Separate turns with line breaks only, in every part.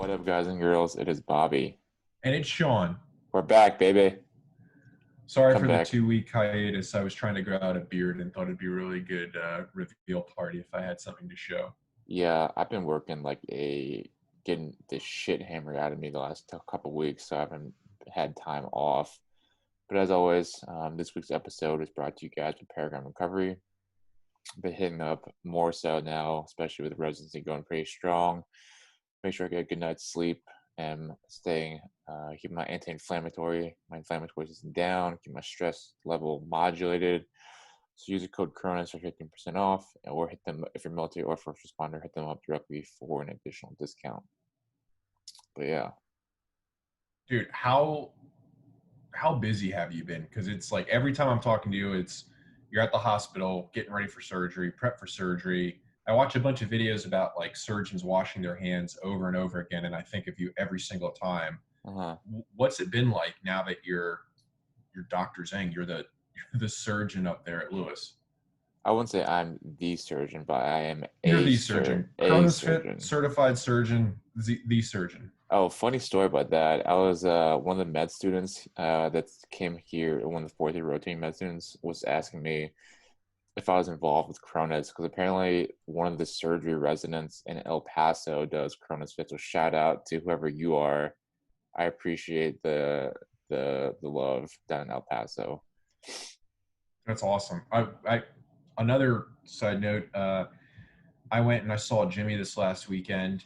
What up, guys and girls? It is Bobby.
And it's Sean.
We're back, baby.
Sorry
Come
for the
back.
2 week hiatus. I was trying to grow out a beard and thought it'd be a really good reveal party if I had something to show.
Yeah, I've been working getting the shit hammered out of me the last couple weeks, so I haven't had time off. But as always, this week's episode is brought to you guys with Paragon Recovery. I've been hitting up more so now, especially with the residency going pretty strong. Make sure I get a good night's sleep and keep my inflammatory system down, keep my stress level modulated. So use the code Cronus for 15% off, or hit them if you're military or first responder, hit them up directly for an additional discount. But yeah,
Dude, how busy have you been? Because it's like every time I'm talking to you, it's you're at the hospital getting ready for surgery, prep for surgery. I watch a bunch of videos about like surgeons washing their hands over and over again, and I think of you every single time.
uh-huh.
What's it been like now that you're Dr. Zhang? You're the surgeon up there at Lewis.
I wouldn't say I'm the surgeon, but I am
You're the surgeon.
a
Cronus Fit,
surgeon.
certified surgeon, the surgeon.
Oh, funny story about that. I was one of the med students that came here. One of the fourth year rotating med students was asking me if I was involved with Cronus, because apparently one of the surgery residents in El Paso does Cronus Fit. So shout out to whoever you are. I appreciate the love down in El Paso.
That's awesome. I another side note. I went and I saw Jimmy this last weekend.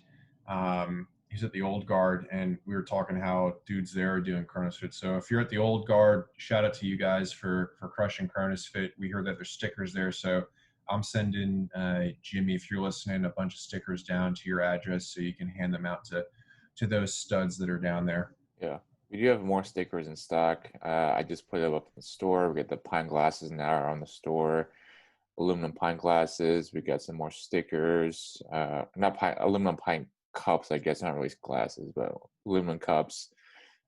He's at the Old Guard, and we were talking how dudes there are doing Cronus Fit. So if you're at the Old Guard, shout out to you guys for crushing Cronus Fit. We heard that there's stickers there, so I'm sending Jimmy, if you're listening, a bunch of stickers down to your address so you can hand them out to those studs that are down there.
Yeah. We do have more stickers in stock. I just put it up in the store. We got the pint glasses now on the store. Aluminum pint glasses. We got some more stickers. Not pint, aluminum pint cups, I guess, not really glasses, but aluminum cups.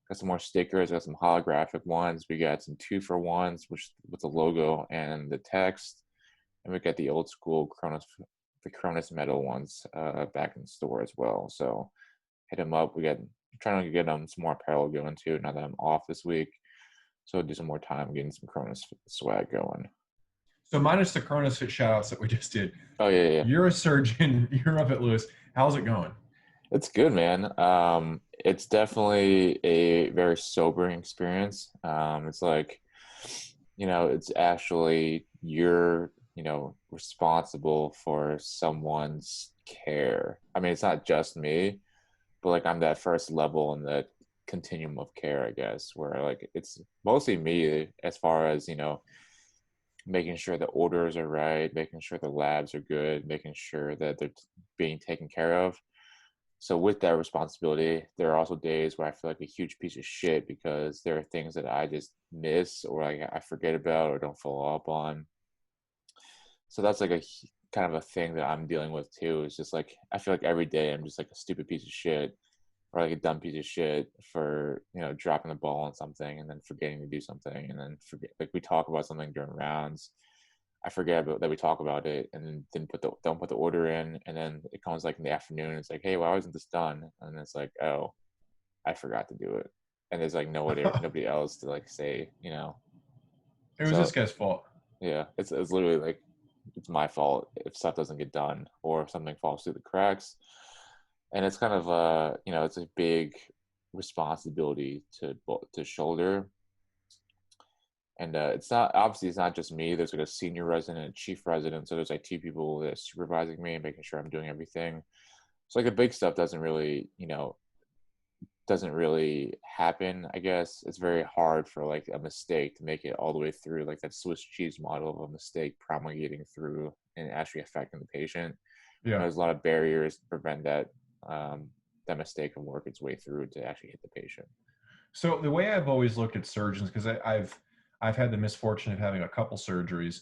Got some more stickers. Got some holographic ones. We got some 2-for-1s, which with the logo and the text. And we got the old school the Cronus metal ones back in the store as well. So hit them up. We got trying to get some more apparel going too. Now that I'm off this week, so do some more time getting some Cronus swag going.
So minus the Cronus Fit shout outs that we just did.
Oh yeah.
You're a surgeon. You're up at Lewis. How's it going?
It's good, man. It's definitely a very sobering experience. It's like, it's actually you're, responsible for someone's care. I mean, it's not just me, but like I'm that first level in the continuum of care, I guess, where like it's mostly me as far as, making sure the orders are right, making sure the labs are good, making sure that they're being taken care of. So with that responsibility, there are also days where I feel like a huge piece of shit because there are things that I just miss or like I forget about or don't follow up on. So that's like a kind of a thing that I'm dealing with too. It's just like I feel like every day I'm just like a stupid piece of shit or like a dumb piece of shit for dropping the ball on something and then forgetting to do something and then forget, like we talk about something during rounds. I forget about that we talk about it and then don't put the order in, and then it comes like in the afternoon. It's like, hey, why wasn't this done? And it's like, oh, I forgot to do it, and there's like nobody else to like say,
It was
So
this guy's fault.
yeah, it's literally like it's my fault if stuff doesn't get done or if something falls through the cracks, and it's kind of it's a big responsibility to shoulder. And it's not just me. There's like a senior resident and chief resident. So there's like two people that are supervising me and making sure I'm doing everything. So like the big stuff doesn't really happen, I guess. It's very hard for like a mistake to make it all the way through, like that Swiss cheese model of a mistake promulgating through and actually affecting the patient.
Yeah.
There's a lot of barriers to prevent that mistake from work its way through to actually hit the patient.
So the way I've always looked at surgeons, because I've had the misfortune of having a couple surgeries.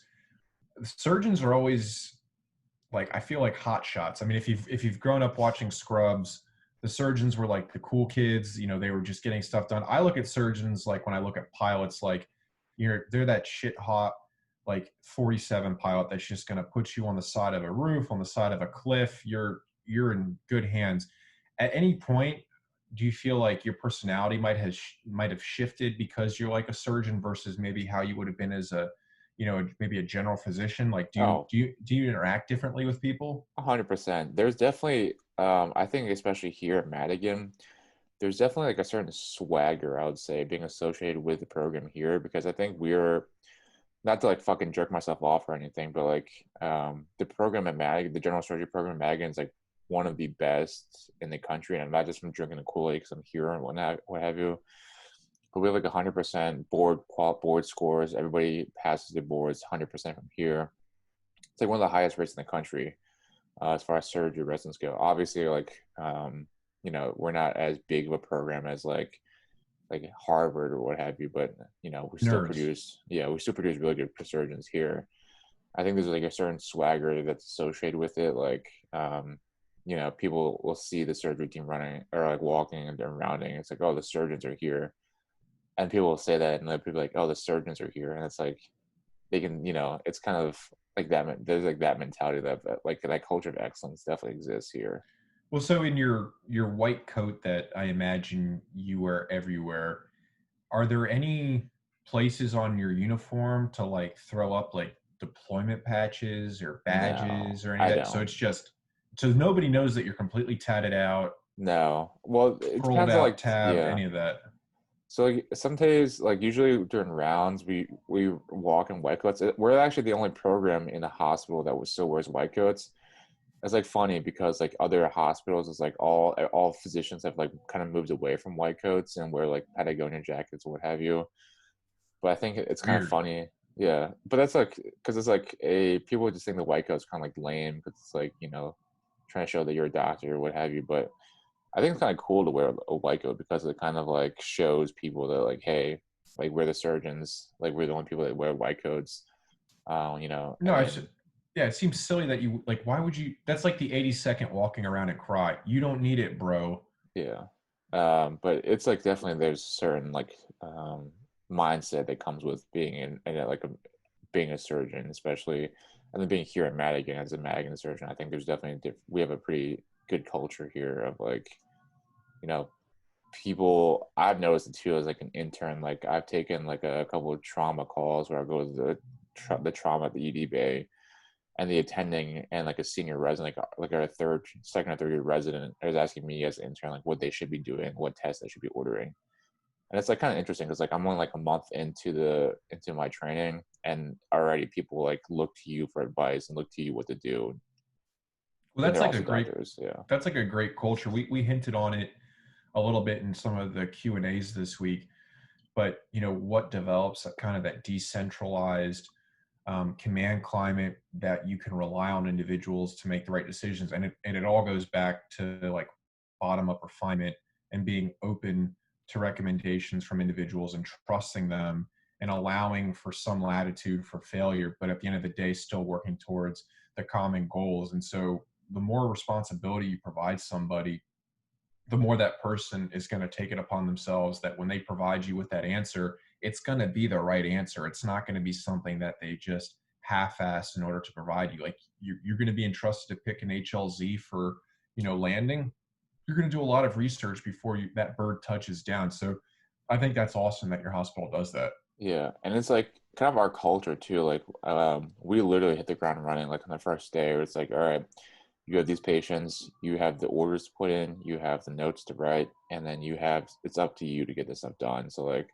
Surgeons are always like, I feel like hot shots. I mean, if you've grown up watching Scrubs, the surgeons were like the cool kids. They were just getting stuff done. I look at surgeons like when I look at pilots, like they're that shit hot like 47 pilot that's just going to put you on the side of a roof, on the side of a cliff. You're in good hands. at any point, do you feel like your personality might have shifted because you're like a surgeon versus maybe how you would have been as a, maybe a general physician? Like,
Oh,
do you interact differently with people?
100%. There's definitely, I think especially here at Madigan, there's definitely like a certain swagger, I would say, being associated with the program here because I think we're not to like fucking jerk myself off or anything, but like the program at Madigan, the general surgery program at Madigan is like one of the best in the country, and I'm not just from drinking the Kool-Aid because I'm here and whatnot, what have you. But we have like 100% board scores. Everybody passes the boards 100% from here. It's like one of the highest rates in the country as far as surgery residents go. Obviously, like we're not as big of a program as like Harvard or what have you, but
Nerds.
we still produce really good surgeons here. I think there's like a certain swagger that's associated with it. Like, people will see the surgery team running or like walking and they're rounding. It's like, oh, the surgeons are here, and people will say that, and then people are like, oh, the surgeons are here, and it's like they can, it's kind of like that. There's like that mentality that like that culture of excellence definitely exists here.
Well, so in your white coat that I imagine you wear everywhere, are there any places on your uniform to like throw up like deployment patches or
No,
badges or any of
I
that? So
don't.
it's just so nobody knows that you're completely tatted out,
No. Well, it
curled
depends on
out,
like
tabbed,
yeah.
any of that.
So like some days, like usually during rounds, we walk in white coats. We're actually the only program in the hospital that still wears white coats. It's like funny because like other hospitals, it's like all physicians have like kind of moved away from white coats and wear like Patagonia jackets or what have you. But I think it's kind of
Weird.
funny, yeah. But that's like because it's like a people just think the white coat's kind of like lame because it's like trying to show that you're a doctor or what have you. But I think it's kind of cool to wear a white coat because it kind of like shows people that like, hey, like we're the surgeons, like we're the only people that wear white coats,
No,
and
I
then
should. Yeah, it seems silly that you like. Why would you? That's like the 80-second walking around and cry. You don't need it, bro.
yeah, but it's like definitely there's certain like mindset that comes with being being a surgeon, especially and then being here at Madigan as a Madigan surgeon. I think there's definitely we have a pretty good culture here of like you know people. I've noticed it too as like an intern. Like I've taken like a couple of trauma calls where I go to the trauma at the ED Bay, and the attending and like a senior resident, like our second or third year resident, is asking me as an intern like what they should be doing, what tests they should be ordering, and it's like kind of interesting because like I'm only like a month into my training, and already people like look to you for advice and look to you what to do,
Well,
and they're also doctors. Yeah,
that's like a great culture. We hinted on it a little bit in some of the Q and A's this week, but what develops that kind of that decentralized command climate that you can rely on individuals to make the right decisions, and it all goes back to like bottom up refinement and being open to recommendations from individuals and trusting them and allowing for some latitude for failure, but at the end of the day still working towards the common goals. And so the more responsibility you provide somebody, the more that person is going to take it upon themselves that when they provide you with that answer, it's going to be the right answer. It's not going to be something that they just half-ass in order to provide you. Like you're going to be entrusted to pick an HLZ for, landing. You're going to do a lot of research before that bird touches down. So I think that's awesome that your hospital does that.
yeah, and it's like kind of our culture too. Like we literally hit the ground running like on the first day. Where it's like, all right, you have these patients, you have the orders to put in, you have the notes to write, and then it's up to you to get this stuff done. So like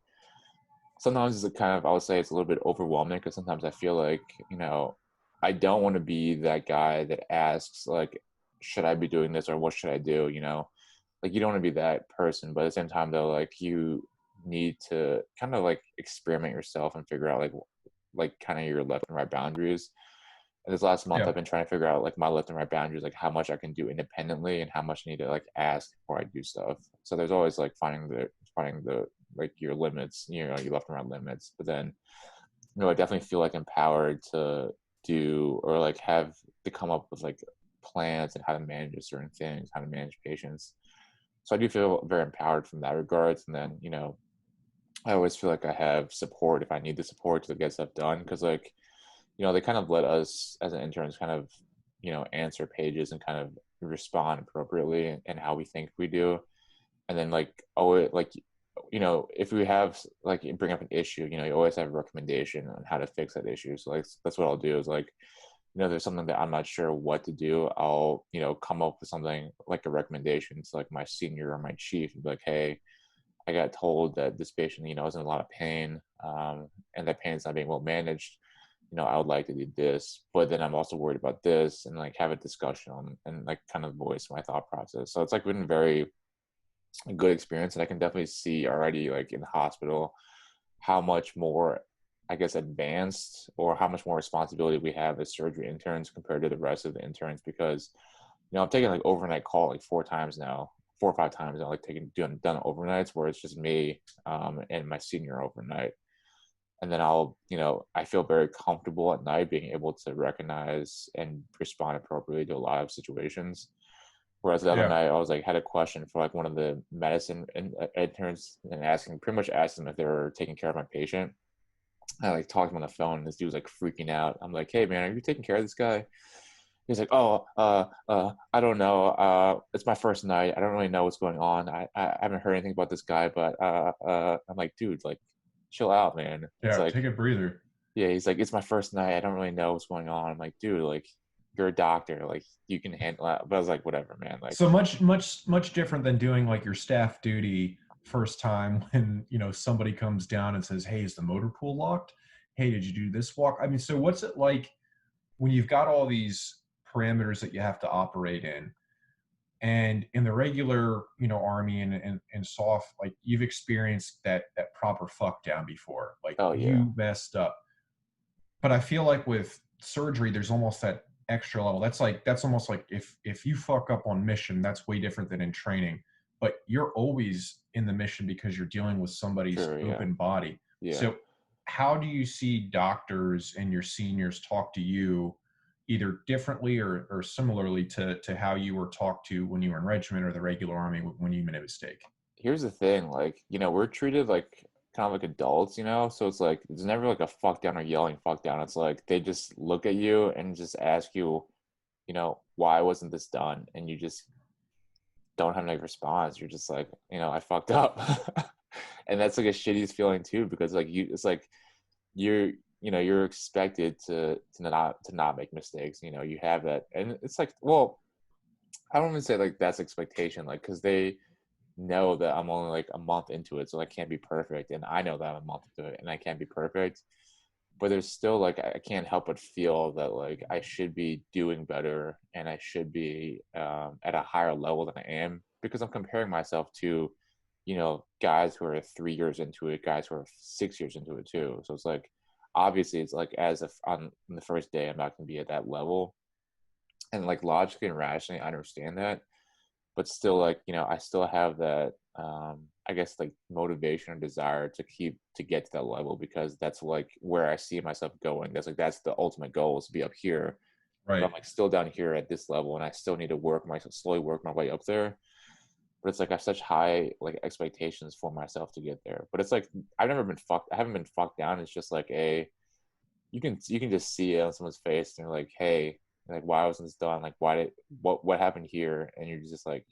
sometimes it's kind of I would say it's a little bit overwhelming because sometimes I feel like I don't want to be that guy that asks like should I be doing this or what should I do, like you don't want to be that person, but at the same time though like you need to kind of like experiment yourself and figure out like kind of your left and right boundaries. And this last month
Yeah.
I've been trying to figure out like my left and right boundaries, like how much I can do independently and how much I need to like ask before I do stuff. So there's always like finding the like your limits, your left and right limits. But then, I definitely feel like empowered to do or like have to come up with like plans and how to manage certain things, how to manage patients. So I do feel very empowered from that regards. And then, I always feel like I have support if I need the support to get stuff done. Cause like, they kind of let us as an interns kind of, answer pages and kind of respond appropriately and how we think we do. And then like, oh, like, if we have like bring up an issue, you always have a recommendation on how to fix that issue. So like that's what I'll do is like, there's something that I'm not sure what to do. I'll, come up with something like a recommendation to like my senior or my chief and be like, hey, I got told that this patient, is in a lot of pain, and that pain is not being well managed. I would like to do this, but then I'm also worried about this, and like have a discussion on, and like kind of voice my thought process. So it's like been very good experience, and I can definitely see already like in the hospital how much more, I guess, advanced or how much more responsibility we have as surgery interns compared to the rest of the interns, because I'm taking like overnight call like 4 times now, 4 or 5 times now, like done overnights where it's just me and my senior overnight. And then I feel very comfortable at night being able to recognize and respond appropriately to a lot of situations. Whereas the other
Yeah.
night, I was like, had a question for like one of the medicine interns and pretty much asked them if they were taking care of my patient. I like talked to him on the phone, and this dude was like freaking out. I'm like, hey man, are you taking care of this guy? He's like, oh, I don't know. It's my first night. I don't really know what's going on. I haven't heard anything about this guy, but I'm like, dude, like, chill out, man. It's
Yeah.
like,
Take a breather.
yeah, he's like, it's my first night. I don't really know what's going on. I'm like, dude, like, you're a doctor. Like, you can handle that. But I was like, whatever, man. Like,
So much different than doing like your staff duty first time when somebody comes down and says, "Hey, is the motor pool locked? Hey, did you do this walk?" I mean, so what's it like when you've got all these parameters that you have to operate in, and in the regular army and soft, like you've experienced that proper fuck down before, like
oh yeah,
you messed up. But I feel like with surgery, there's almost that extra level. That's almost like if you fuck up on mission, that's way different than in training. But you're always in the mission because you're dealing with somebody's
sure, yeah,
open body.
yeah.
So how do you see doctors and your seniors talk to you either differently or similarly to how you were talked to when you were in regiment or the regular army when you made a mistake?
Here's the thing, like, we're treated like kind of like adults, so it's like there's never like a fuck down or yelling fuck down. It's like they just look at you and just ask you, why wasn't this done? And you just don't have any response. You're just like, I fucked up. And that's like a shittiest feeling too, because like it's like you're you're expected to not make mistakes. You have that, and it's like, well, I don't even say like that's expectation, like, because they know that I'm only like a month into it, so I can't be perfect, and I know that I'm a month into it and I can't be perfect. But there's still like I can't help but feel that like I should be doing better, and I should be at a higher level than I am, because I'm comparing myself to guys who are 3 years into it, guys who are 6 years into it too. So it's like obviously it's like as if on the first day I'm not going to be at that level, and like logically and rationally I understand that, but still like I still have that I guess like motivation or desire to get to that level, because that's like where I see myself going. That's the ultimate goal, is to be up here. But
Right.
I'm like still down here at this level, and I still need to slowly work my way up there. But it's like I have such high like expectations for myself to get there. But it's like I haven't been fucked down. It's just like you can just see it on someone's face, and they're like, hey, like, why wasn't this done? Like, what happened here? And you're just like,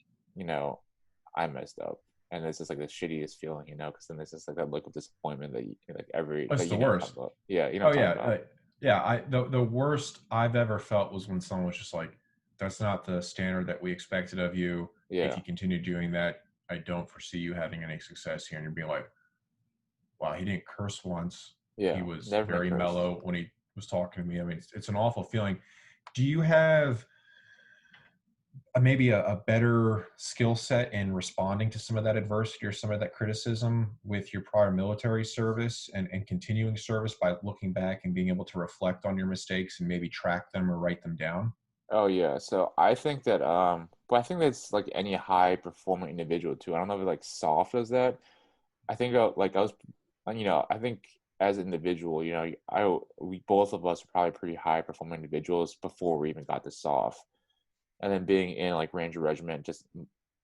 I messed up. And it's just like the shittiest feeling, because then it's just like that look of disappointment that like every
That's
that
the
I'm talking
worst.
about. Yeah, you know
Oh
what I'm
yeah,
talking about.
yeah. The worst I've ever felt was when someone was just like, "That's not the standard that we expected of you. If
Yeah,
you continue doing that, I don't foresee you having any success here." And you're being like, "Wow, he didn't curse once. He
yeah.
was
Never been
very
cursed.
mellow when he was talking to me." I mean, it's an awful feeling. Do you have maybe a better skill set in responding to some of that adversity or some of that criticism with your prior military service and continuing service by looking back and being able to reflect on your mistakes and maybe track them or write them down?
Oh yeah. So I think that but I think that's like any high performing individual too. I don't know if like soft does that. I think like I was, I think as an individual, we both of us are probably pretty high performing individuals before we even got to soft. And then being in like Ranger Regiment just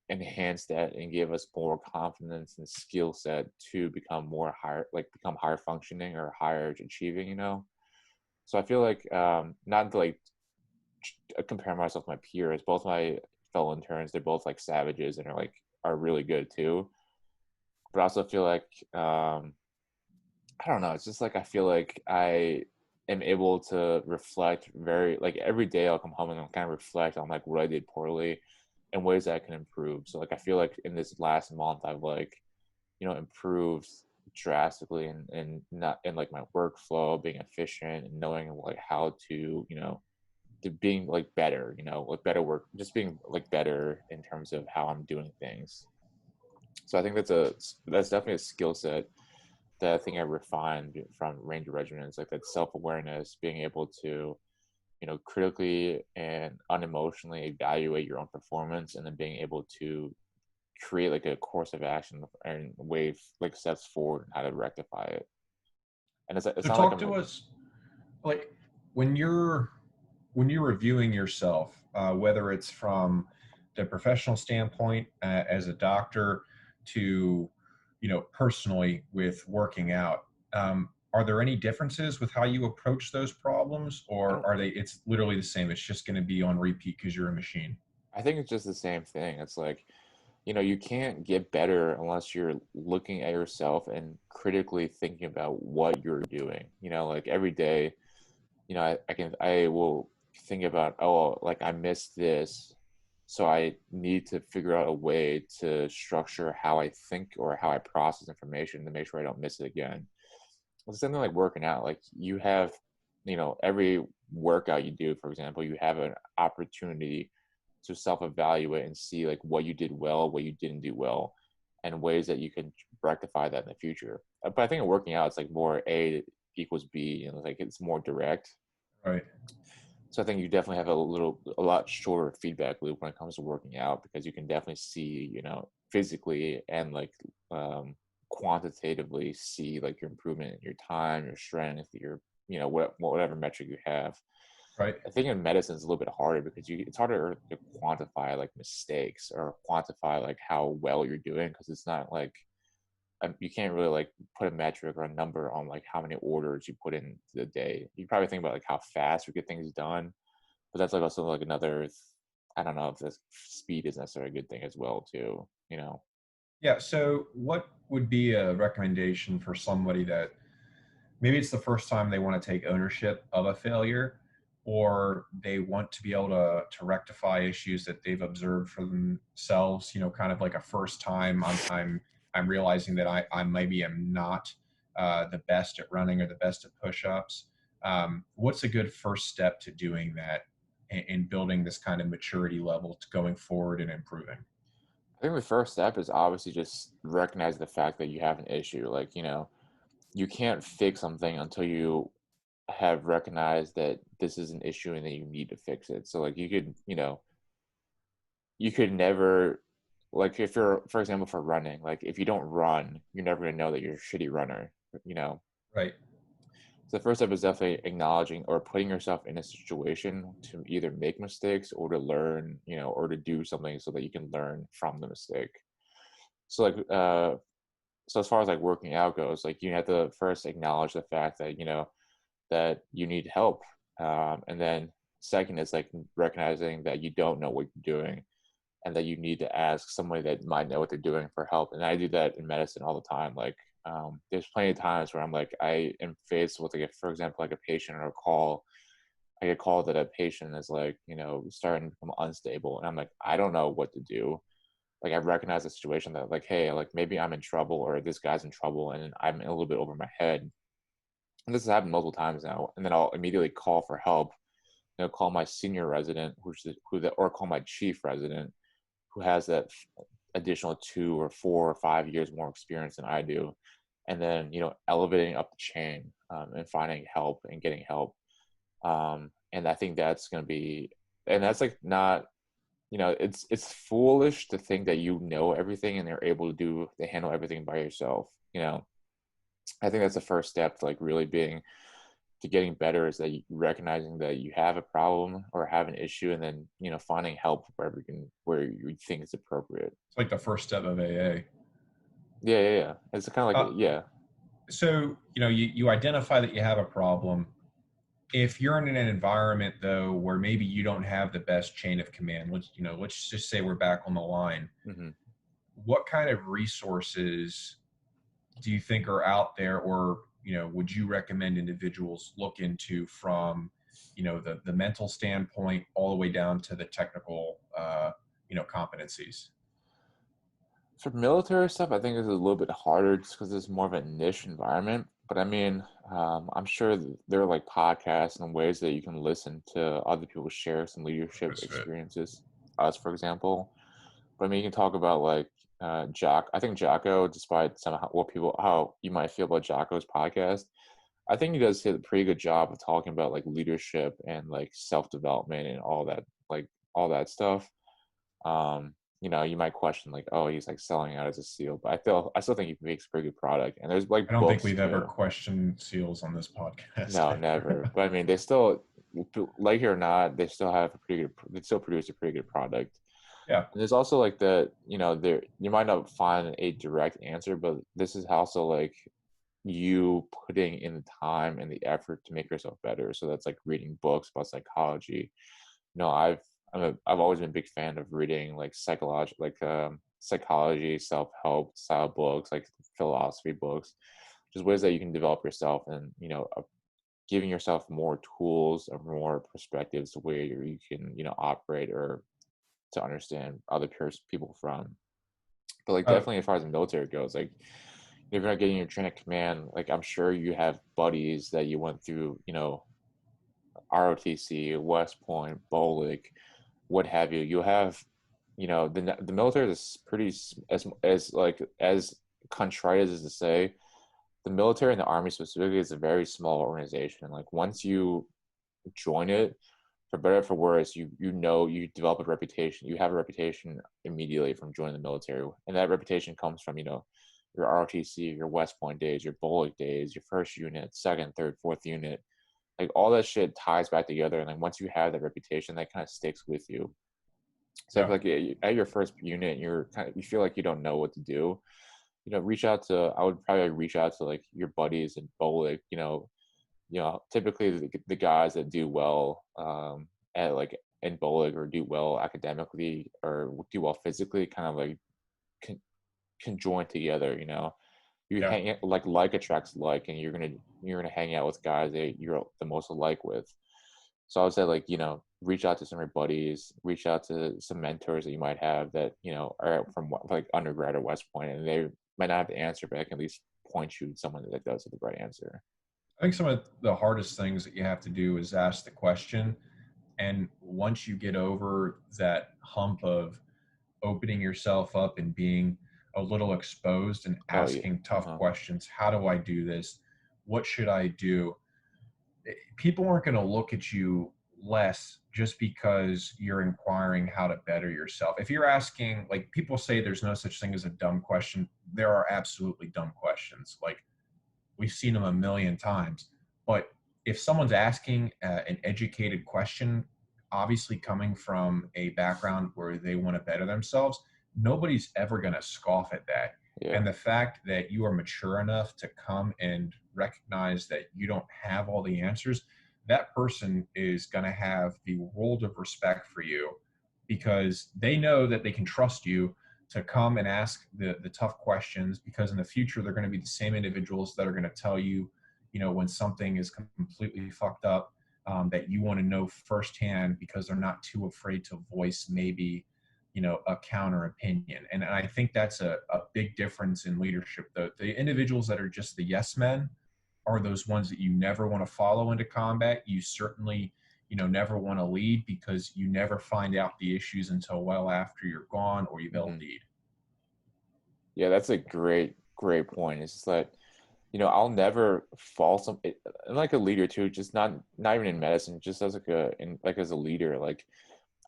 enhanced that and gave us more confidence and skill set to become higher functioning or higher achieving. So I feel like not to like compare myself to my peers, both my fellow interns. They're both like savages and are really good too. But I also feel like I don't know. It's just like I feel like I am able to reflect very like every day I'll come home and I'll kind of reflect on like what I did poorly and ways that I can improve. So like I feel like in this last month I've like, improved drastically and not in like my workflow, being efficient and knowing like how to, to being like better, like better work, just being like better in terms of how I'm doing things. So I think that's definitely a skill set that I think I refined from Ranger regiments, like that self-awareness, being able to, critically and unemotionally evaluate your own performance, and then being able to create like a course of action and wave like steps forward and how to rectify it. And it's
So
not like
talk
I'm
to us, like when you're reviewing yourself, whether it's from the professional standpoint as a doctor to, personally with working out, are there any differences with how you approach those problems,
I
or
don't
are they, it's literally the same, it's just going to be on repeat because you're a machine?
I think it's just the same thing. It's like, you can't get better unless you're looking at yourself and critically thinking about what you're doing. Like every day, I will think about, oh, like I missed this, so I need to figure out a way to structure how I think or how I process information to make sure I don't miss it again. It's something like working out. Like you have, every workout you do, for example, you have an opportunity to self-evaluate and see like what you did well, what you didn't do well, and ways that you can rectify that in the future. But I think in working out, it's like more A equals B, like it's more direct.
Right.
So I think you definitely have a lot shorter feedback loop when it comes to working out, because you can definitely see, physically and like quantitatively see like your improvement in your time, your strength, your, whatever metric you have.
Right.
I think in medicine it's a little bit harder because it's harder to quantify like mistakes or quantify like how well you're doing, because it's not like you can't really like put a metric or a number on like how many orders you put in the day. You probably think about like how fast you get things done, but that's like also like another. I don't know if the speed is necessarily a good thing as well too.
Yeah. So what would be a recommendation for somebody that maybe it's the first time they want to take ownership of a failure, or they want to be able to rectify issues that they've observed for themselves, kind of like a first time I'm realizing that I maybe am not the best at running or the best at push-ups. What's a good first step to doing that in building this kind of maturity level to going forward and improving?
I think the first step is obviously just recognize the fact that you have an issue. Like, you can't fix something until you have recognized that this is an issue and that you need to fix it. So like you could never, like if you're, for example, for running, like if you don't run, you're never going to know that you're a shitty runner, you know?
Right.
So the first step is definitely acknowledging or putting yourself in a situation to either make mistakes or to learn, or to do something so that you can learn from the mistake. So like, so as far as like working out goes, like you have to first acknowledge the fact that, that you need help. And then second is like recognizing that you don't know what you're doing and that you need to ask somebody that might know what they're doing for help. And I do that in medicine all the time. Like, there's plenty of times where I'm like, I am faced with, like, for example, like a patient or a call. I get called that a patient is like, starting to become unstable. And I'm like, I don't know what to do. Like, I recognize the situation that, like, hey, like maybe I'm in trouble or this guy's in trouble and I'm a little bit over my head. And this has happened multiple times now. And then I'll immediately call for help. Call my senior resident, or call my chief resident, who has that additional 2 or 4 or 5 years more experience than I do, and then elevating up the chain, and finding help and getting help. And I think that's going to be, and that's like not, it's foolish to think that you know everything and they're able to handle everything by yourself. I think that's the first step to like really being to getting better, is that recognizing that you have a problem or have an issue, and then finding help where you think it's appropriate.
It's like the first step of AA.
Yeah. It's kind of like
Uh,
yeah.
so you identify that you have a problem. if you're in an environment though where maybe you don't have the best chain of command, let's just say we're back on the line.
Hmm.
What kind of resources do you think are out there, or would you recommend individuals look into from the mental standpoint all the way down to the technical competencies?
For military stuff, I think it's a little bit harder just because it's more of a niche environment. But I mean, I'm sure there are like podcasts and ways that you can listen to other people share some leadership
Misfit.
experiences. Us, for example. But I mean, you can talk about like Jock. I think Jocko, despite somehow how you might feel about Jocko's podcast, I think he does a pretty good job of talking about like leadership and like self development and all that stuff. Um, you might question like, oh, he's like selling out as a SEAL, but I still think he makes a pretty good product. And there's like
I don't think
books
we've ever
too.
questioned SEALs on this podcast
No,
ever.
never. But I mean, they still, like it or not, they still have a pretty good. They still produce a pretty good product.
Yeah.
And there's also like there you might not find a direct answer, but this is also like you putting in the time and the effort to make yourself better. So that's like reading books about psychology. I've always been a big fan of reading like psychology, self-help style books, like philosophy books, just ways that you can develop yourself and giving yourself more tools or more perspectives where you can operate or to understand other people from. But like
uh,
definitely as far as the military goes, like if you're not getting your chain of command, like I'm sure you have buddies that you went through, ROTC, West Point, Bolick, what have you. You'll have, the military is pretty as like as contrite as to say, the military and the army specifically is a very small organization. Like once you join it, for better or for worse, you develop a reputation. You have a reputation immediately from joining the military, and that reputation comes from your ROTC, your West Point days, your Bolic days, your first unit, second, third, fourth unit. Like all that shit ties back together, and like once you have that reputation, that kind of sticks with you. So I
yeah.
feel like at your first unit, you feel like you don't know what to do. Reach out to. I would probably reach out to like your buddies in Bolic. Typically the guys that do well at like in bowling or do well academically or do well physically kind of like can, can join together. You
Yeah.
hang like attracts like, and you're gonna hang out with guys that you're the most alike with. So I would say like reach out to some of your buddies, reach out to some mentors that you might have that are from like undergrad or West Point, and they might not have the answer, but I can at least point you to someone that does have the right answer.
I think some of the hardest things that you have to do is ask the question. And once you get over that hump of opening yourself up and being a little exposed and
Oh yeah.
asking tough
Uh-huh.
questions, how do I do this? What should I do? People aren't going to look at you less just because you're inquiring how to better yourself. If you're asking, like people say there's no such thing as a dumb question, there are absolutely dumb questions. Like we've seen them a million times. But if someone's asking an educated question, obviously coming from a background where they want to better themselves, nobody's ever going to scoff at that.
Yeah.
And the fact that you are mature enough to come and recognize that you don't have all the answers, that person is going to have the world of respect for you because they know that they can trust you to come and ask the tough questions, because in the future they're going to be the same individuals that are going to tell you, when something is completely fucked up, that you want to know firsthand because they're not too afraid to voice maybe a counter opinion. And I think that's a big difference in leadership. The individuals that are just the yes men are those ones that you never want to follow into combat. You certainly never want to lead because you never find out the issues until well after you're gone or you've
Hmm.
LD'd.
Yeah, that's a great point. It's just that, I'll never fault and like a leader too, just not even in medicine, just as as a leader, like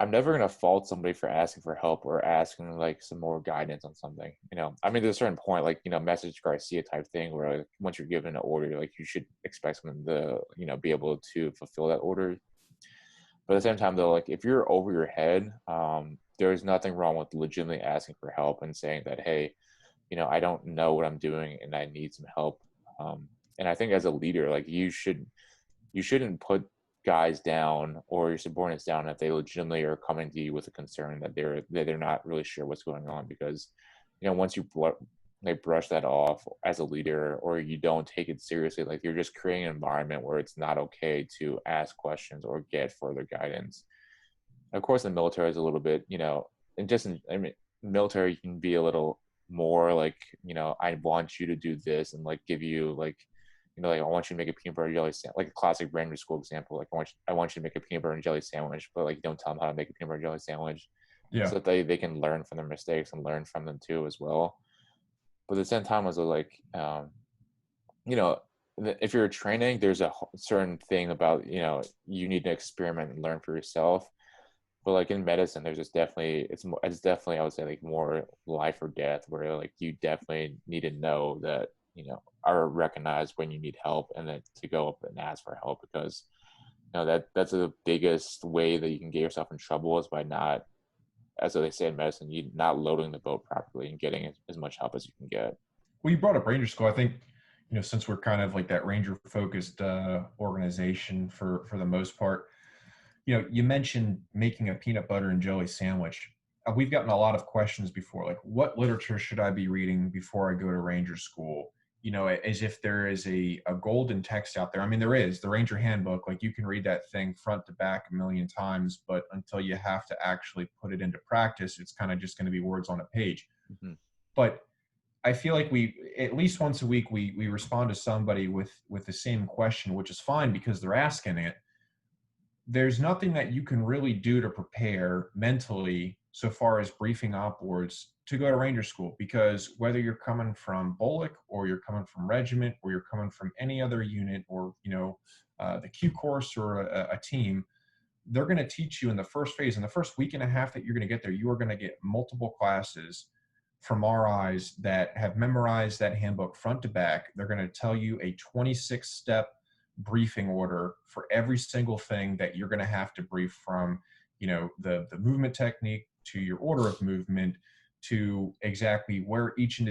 I'm never gonna fault somebody for asking for help or asking like some more guidance on something. I mean, there's a certain point, like message Garcia type thing, where like once you're given an order, like you should expect someone to be able to fulfill that order. But at the same time, though, like if you're over your head, there's nothing wrong with legitimately asking for help and saying that, hey, I don't know what I'm doing and I need some help. And I think as a leader, like you should you shouldn't put guys down or your subordinates down if they legitimately are coming to you with a concern that they're not really sure what's going on, because once you like brush that off as a leader, or you don't take it seriously, like you're just creating an environment where it's not okay to ask questions or get further guidance. Of course, the military is a little bit, and just I mean, military can be a little more like, I want you to do this, and like give you like, like I want you to make a peanut butter and jelly sandwich, like a classic Ranger School example. Like I want you to make a peanut butter and jelly sandwich, but like don't tell them how to make a peanut butter and jelly sandwich,
Yeah.
so that they can learn from their mistakes and learn from them too as well. But at the same time, was like, you know, if you're training, there's a certain thing about, you need to experiment and learn for yourself. But like in medicine, there's just definitely it's definitely, I would say, like more life or death, where like you definitely need to know that, or recognize when you need help, and then to go up and ask for help, because that's the biggest way that you can get yourself in trouble, is by not, as they say in medicine, you not loading the boat properly and getting as much help as you can get.
Well, you brought up Ranger School. I think, since we're kind of like that Ranger focused organization for the most part, you mentioned making a peanut butter and jelly sandwich. We've gotten a lot of questions before, like, what literature should I be reading before I go to Ranger School? As if there is a golden text out there. I mean, there is the Ranger Handbook. Like, you can read that thing front to back a million times, but until you have to actually put it into practice, it's kind of just going to be words on a page.
Mm-hmm.
But I feel like we, at least once a week, we respond to somebody with the same question, which is fine because they're asking it. There's nothing that you can really do to prepare mentally so far as briefing op boards to go to Ranger School, because whether you're coming from Bullock or you're coming from Regiment or you're coming from any other unit, or the Q course or a team, they're going to teach you in the first phase, in the first week and a half that you're going to get there. You are going to get multiple classes from RIs that have memorized that handbook front to back. They're going to tell you a 26-step briefing order for every single thing that you're going to have to brief, from the movement technique to your order of movement, to exactly where each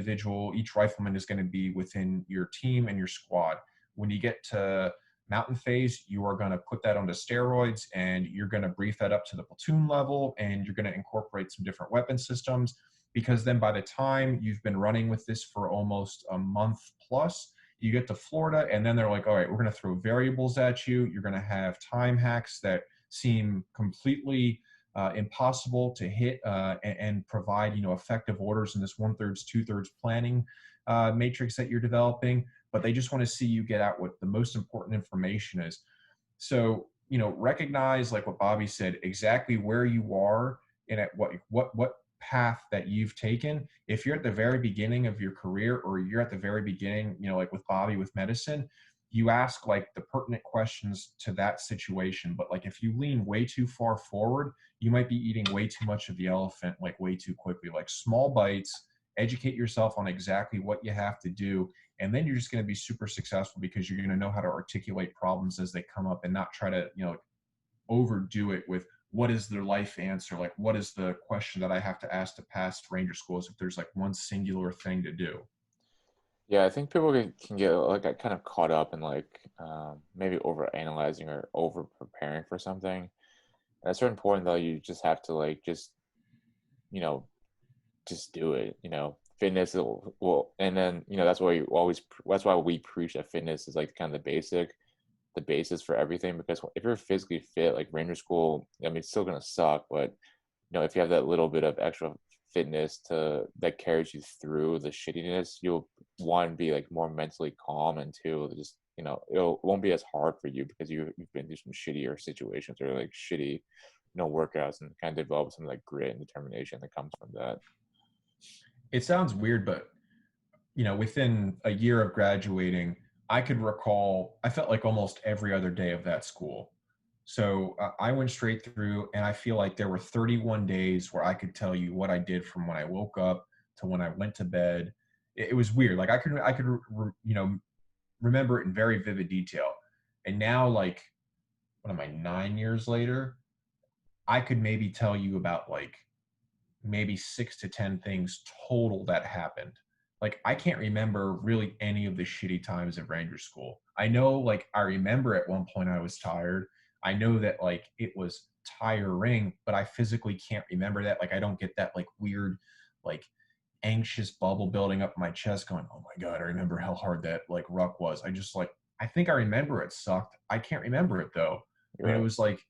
rifleman is going to be within your team and your squad. When you get to mountain phase, you are going to put that onto steroids, and you're going to brief that up to the platoon level, and you're going to incorporate some different weapon systems, because then by the time you've been running with this for almost a month plus, you get to Florida, and then they're like, all right, we're going to throw variables at you. You're going to have time hacks that seem completely impossible to hit and provide, effective orders in this 1/3, 2/3 planning matrix that you're developing. But they just want to see you get out what the most important information is. So, recognize, like what Bobby said, exactly where you are and at what path that you've taken. If you're at the very beginning of your career, or you're at the very beginning, like with Bobby with medicine, you ask like the pertinent questions to that situation. But like, if you lean way too far forward, you might be eating way too much of the elephant, like way too quickly. Like, small bites, educate yourself on exactly what you have to do, and then you're just going to be super successful, because you're going to know how to articulate problems as they come up, and not try to overdo it with what is their life answer, like what is the question that I have to ask to pass Ranger Schools, if there's like one singular thing to do.
Yeah, I think people can get like kind of caught up in like, maybe over analyzing or over preparing for something. At a certain point, though, you just have to like you know just do it. Fitness will, and then that's why we preach that fitness is like kind of the basis for everything. Because if you're physically fit, like Ranger School, I mean, it's still gonna suck, but if you have that little bit of extra fitness that carries you through the shittiness, you'll, one, be like more mentally calm, and two, just it won't be as hard for you, because you've been through some shittier situations, or like shitty workouts, and kind of develop some like grit and determination that comes from that.
It sounds weird, but within a year of graduating, I could recall, I felt like almost every other day of that school. So I went straight through, and I feel like there were 31 days where I could tell you what I did from when I woke up to when I went to bed. It was weird. Like, remember it in very vivid detail. And now, like, what am I, 9 years later, I could maybe tell you about like maybe 6 to 10 things total that happened. like I can't remember really any of the shitty times at Ranger School. I know like I remember at one point I was tired. I know that like it was tiring, but I physically can't remember that. Like I don't get that like weird, like anxious bubble building up in my chest going, oh my God, I remember how hard that like ruck was. I just like, I think I remember it sucked. I can't remember it though. I mean, it
Right.
was like,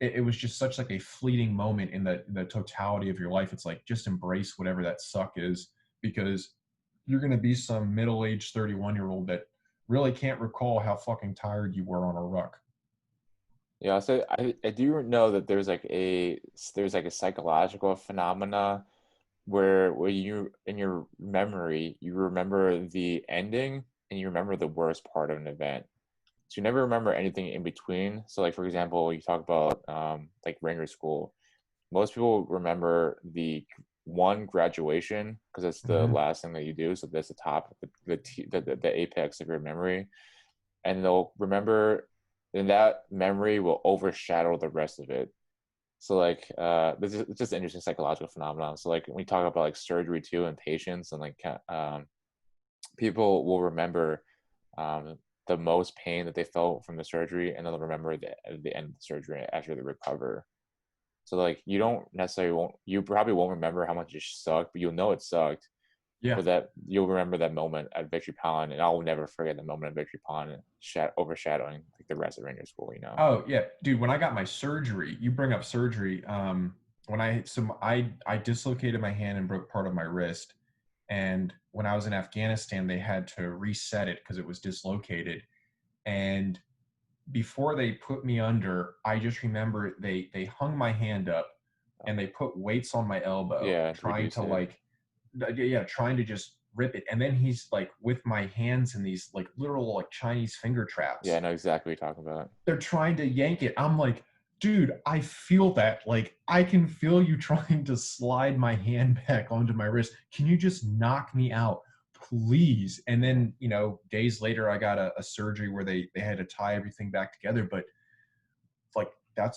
it was just such like a fleeting moment in the totality of your life. It's like, just embrace whatever that suck is, because you're going to be some middle-aged 31-year-old that really can't recall how fucking tired you were on a ruck.
Yeah, so I do know that there's like a psychological phenomena where you in your memory you remember the ending and you remember the worst part of an event. So you never remember anything in between. So like for example, you talk about like Ranger School. Most people remember the one graduation because it's the
Mm-hmm.
last thing that you do. So that's the top, the apex of your memory, and they'll remember, and that memory will overshadow the rest of it. So like this is it's just an interesting psychological phenomenon. So like when we talk about like surgery too and patients and like people will remember um, the most pain that they felt from the surgery, and they'll remember the end of the surgery after they recover. So like you don't necessarily won't you probably won't remember how much it sucked, but you'll know it sucked.
Yeah.
But that you'll remember that moment at Victory Pond, and I'll never forget the moment at Victory Pond, overshadowing like the rest of Ranger School. You know.
Oh yeah, dude. When I got my surgery, you bring up surgery. When I dislocated my hand and broke part of my wrist, and when I was in Afghanistan, they had to reset it because it was dislocated. And before they put me under, I just remember they hung my hand up and they put weights on my elbow,
Yeah, to
trying
reduce
to
it.
like, yeah, trying to just rip it. And then he's like with my hands in these like literal like Chinese finger
Yeah, I
traps.
know exactly what you're talking about.
They're trying to yank it. I'm like, dude, I feel that. Like, I can feel you trying to slide my hand back onto my wrist. Can you just knock me out, please? And
Mm.
then, days later, I got a surgery where they had to tie everything back together. But like,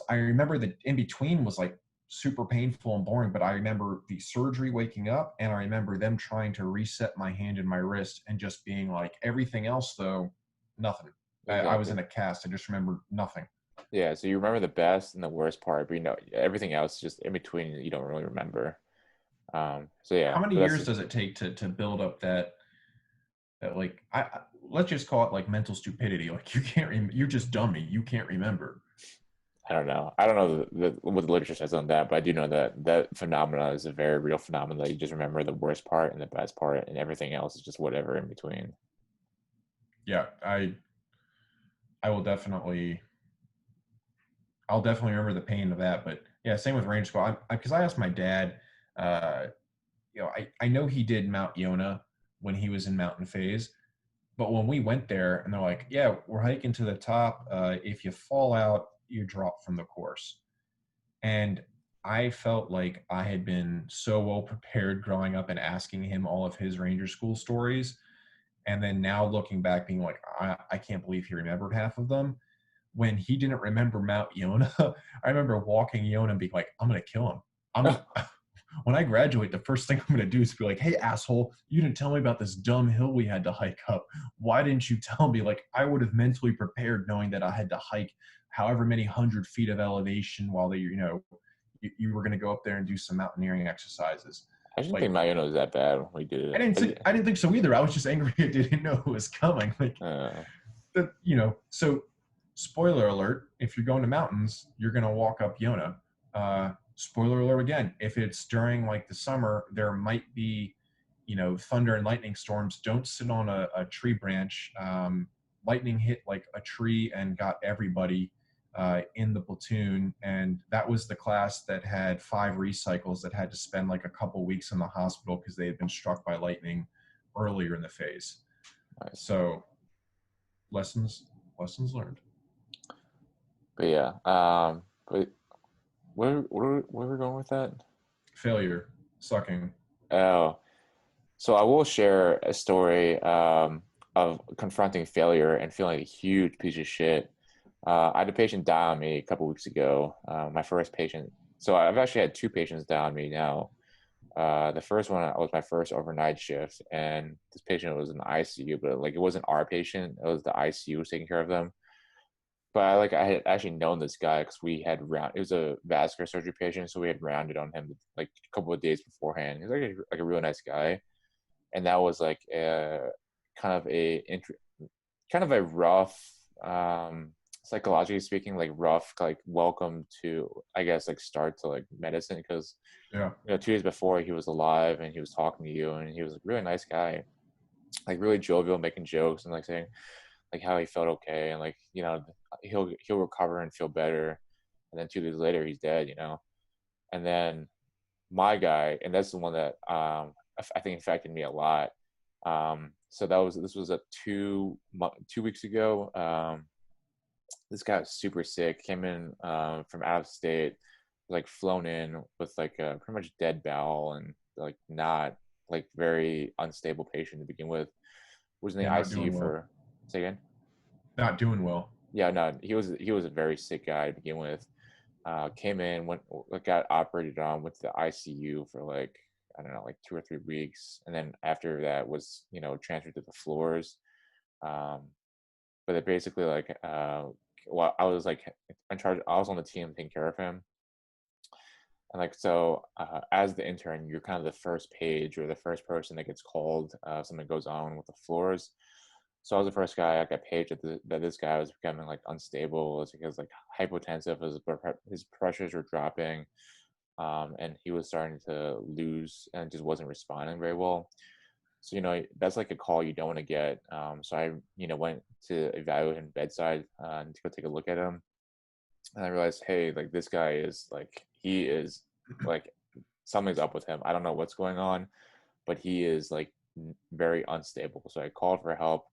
I remember the in between was like super painful and boring. But I remember the surgery waking up, and I remember them trying to reset my hand and my wrist and just being like, everything else, though, nothing. I was in
Exactly.
a cast. I just remember nothing.
Yeah, so you remember the best and the worst part, but everything else just in between you don't really remember. So
How
yeah,
many
but that's
years does it take to build up that like let's just call it like mental stupidity? Like you can't you're just dummy. You can't remember.
I don't know. I don't know what the literature says on that, but I do know that that phenomena is a very real phenomenon that you just remember the worst part and the best part, and everything else is just whatever in between.
Yeah, I will definitely I'll definitely remember the pain of that. But yeah, same with range squat. Because I asked my dad, uh, I know he did Mount Yona when he was in mountain phase, but when we went there and they're like, yeah, we're hiking to the top. If you fall out, you drop from the course. And I felt like I had been so well prepared growing up and asking him all of his Ranger School stories. And then now looking back, being like, I can't believe he remembered half of them. When he didn't remember Mount Yona, I remember walking Yona and being like, I'm going to kill him. I'm when I graduate, the first thing I'm going to do is be like, hey, asshole, you didn't tell me about this dumb hill we had to hike up. Why didn't you tell me? Like, I would have mentally prepared knowing that I had to hike however many 100 feet of elevation while you were going to go up there and do some mountaineering exercises.
I didn't think
Like,
Mayano was that bad when we did
I
it.
didn't think I didn't think so either. I was just angry I didn't know it was coming. Like,
Uh,
so spoiler alert, if you're going to mountains, you're going to walk up Yona. Spoiler alert again, if it's during like the summer, there might be, thunder and lightning storms. Don't sit on a tree branch. Lightning hit like a tree and got everybody in the platoon. And that was the class that had 5 recycles that had to spend like a couple weeks in the hospital because they had been struck by lightning earlier in the phase.
nice.
So lessons lessons learned.
But yeah, but where are we going with that?
Failure, sucking.
Oh, so I will share a story of confronting failure and feeling a huge piece of shit. I had a patient die on me a couple weeks ago. My first patient. So I've actually had two patients die on me now. The first one was my first overnight shift, and this patient was in the ICU, but like it wasn't our patient; it was the ICU was taking care of them. But I had actually known this guy because we had round. It was a vascular surgery patient, so we had rounded on him like a couple of days beforehand. He's like a really nice guy, and that was like a kind of kind of a rough, psychologically speaking, like rough, like welcome to, I guess, like start to like medicine because
Yeah.
2 days before he was alive and he was talking to you and he was a really nice guy, like really jovial, making jokes and like saying like how he felt okay and like he'll recover and feel better. And then 2 days later he's dead. And then my guy, and that's the one that I think affected me a lot. So this was a 2 weeks ago. This guy was super sick, came in from out of state, like flown in with like a pretty much dead bowel and like not like very unstable patient to begin with. Was in the
Yeah. Not
ICU
doing well.
for, say again?
Not doing well.
Yeah, no, he was a very sick guy to begin with. Came in, went, like, got operated on, went to the ICU for like, I don't know, like 2 or 3 weeks, and then after that was transferred to the floors. Um, but it basically like, well, I was like in charge. I was on the team taking care of him, and like so, as the intern, you're kind of the first page or the first person that gets called. Something goes on with the floors. So I was the first guy I got paged that this guy was becoming like unstable. It's because like hypotensive, his pressures were dropping, and he was starting to lose and just wasn't responding very well. So that's like a call you don't want to get. So I went to evaluate him bedside and to go take a look at him, and I realized, hey, like this guy is like he is like something's up with him. I don't know what's going on, but he is like very unstable. So I called for help,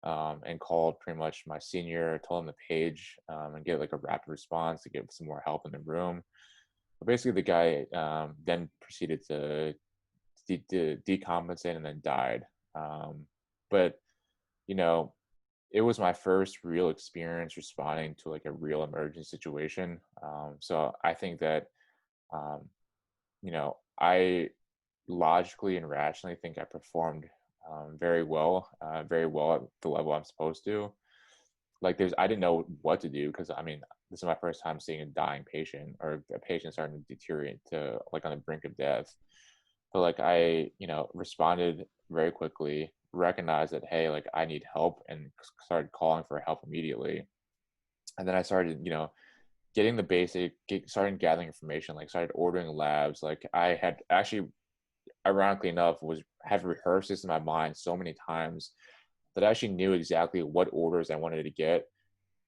and called pretty much my senior, told him to page, and get like a rapid response to get some more help in the room. But basically, the guy then proceeded to decompensate and then died. But you know, it was my first real experience responding to like a real emergency situation. So I think that um, I logically and rationally think I performed very well at the level I'm supposed to. Like I didn't know what to do because I mean this is my first time seeing a dying patient or a patient starting to deteriorate to like on the brink of death. But like I responded very quickly, recognized that hey, like I need help, and started calling for help immediately. And then I started getting the starting gathering information, like started ordering labs. Like I had actually, ironically enough, was have rehearsed this in my mind so many times that I actually knew exactly what orders I wanted to get,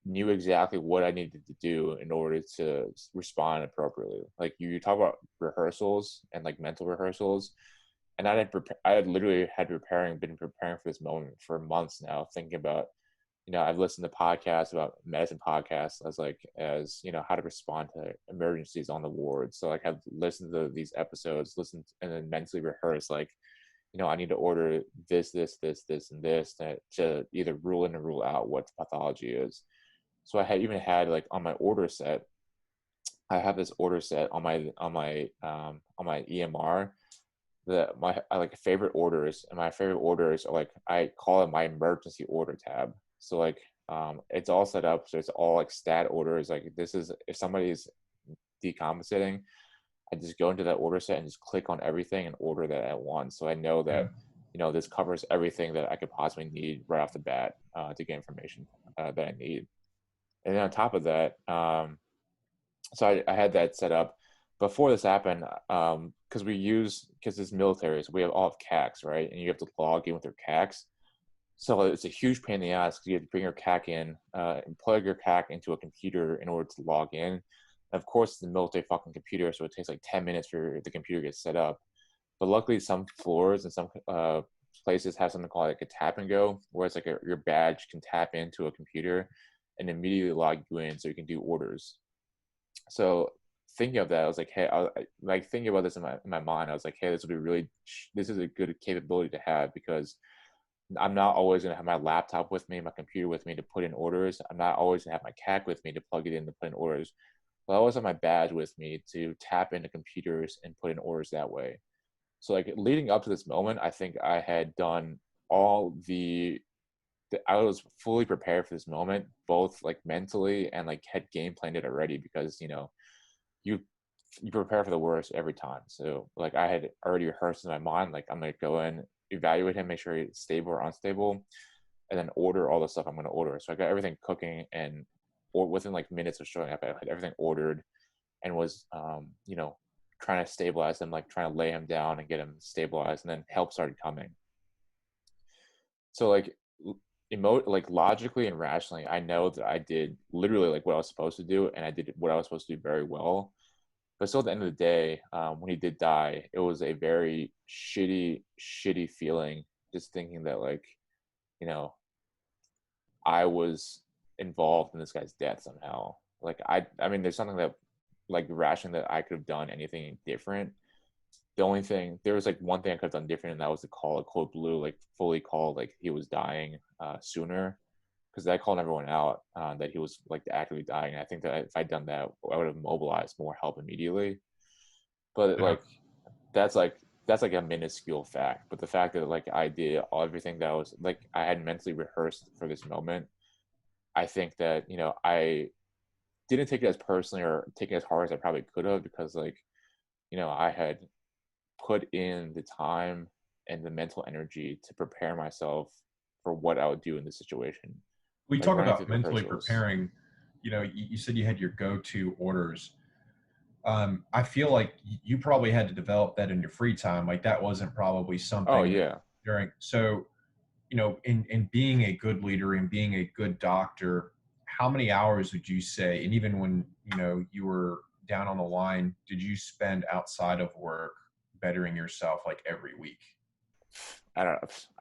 knew exactly what I needed to do in order to respond appropriately. Like you talk about rehearsals and like mental rehearsals, and I had literally been preparing for this moment for months now, thinking about I've listened to podcasts about medicine podcasts as how to respond to emergencies on the ward. So like I've listened to these episodes, listened and then mentally rehearsed like, I need to order this, and this to either rule in or rule out what the pathology is. So I had even had like on my order set, I have this order set on my EMR that I like favorite orders, and my favorite orders are like I call it my emergency order tab. So like it's all set up so it's all like stat orders. Like this is if somebody's decompensating, I just go into that order set and just click on everything and order that at once. So I know
Yeah.
that this covers everything that I could possibly need right off the bat to get information that I need. And then on top of that, so I had that set up before this happened because it's military, so we all have CACs, right? And you have to log in with your CACs. So it's a huge pain in the ass because you have to bring your CAC in and plug your CAC into a computer in order to log in. And of course, it's a military fucking computer, so it takes like 10 minutes for the computer to get set up. But luckily, some floors and some places have something called like a tap and go, where it's like your badge can tap into a computer and immediately log you in so you can do orders. So thinking of that, I was like, hey, like thinking about this in my mind, I was like, hey, this is a good capability to have because I'm not always going to have my laptop with me, my computer with me to put in orders. I'm not always going to have my CAC with me to plug it in to put in orders. But I always have my badge with me to tap into computers and put in orders that way. So like leading up to this moment, I think I had done all I was fully prepared for this moment, both like mentally and like had game planned it already, because you you prepare for the worst every time. So like I had already rehearsed in my mind, like I'm gonna go in, evaluate him, make sure he's stable or unstable, and then order all the stuff I'm gonna order. So I got everything cooking, and or within like minutes of showing up, I had everything ordered and was trying to stabilize him, like trying to lay him down and get him stabilized, and then help started coming. So like like logically and rationally, I know that I did literally like what I was supposed to do, and I did what I was supposed to do very well. But still, at the end of the day, when he did die, it was a very shitty feeling, just thinking that like, you know, I was involved in this guy's death somehow. Like I mean, there's something that like rationally that I could have done anything different. The only thing, there was like one thing I could have done different, and that was to call a code blue, like fully call like he was dying sooner, because I called everyone out that he was like actively dying. And I think that if I'd done that, I would have mobilized more help immediately. But
Yeah.
like that's like a minuscule fact. But the fact that like I did everything that was like I had mentally rehearsed for this moment, I think that I didn't take it as personally or take it as hard as I probably could have, because like I had put in the time and the mental energy to prepare myself for what I would do in this situation,
We
like
talk
running through
about
the
mentally
rehearsals.
preparing. You said you had your go-to orders. I feel like you probably had to develop that in your free time. Like that wasn't probably
Oh
something
yeah.
during. So, in being a good leader and being a good doctor, how many hours would you say? And even when you were down on the line, did you spend outside of work bettering yourself like every week?
I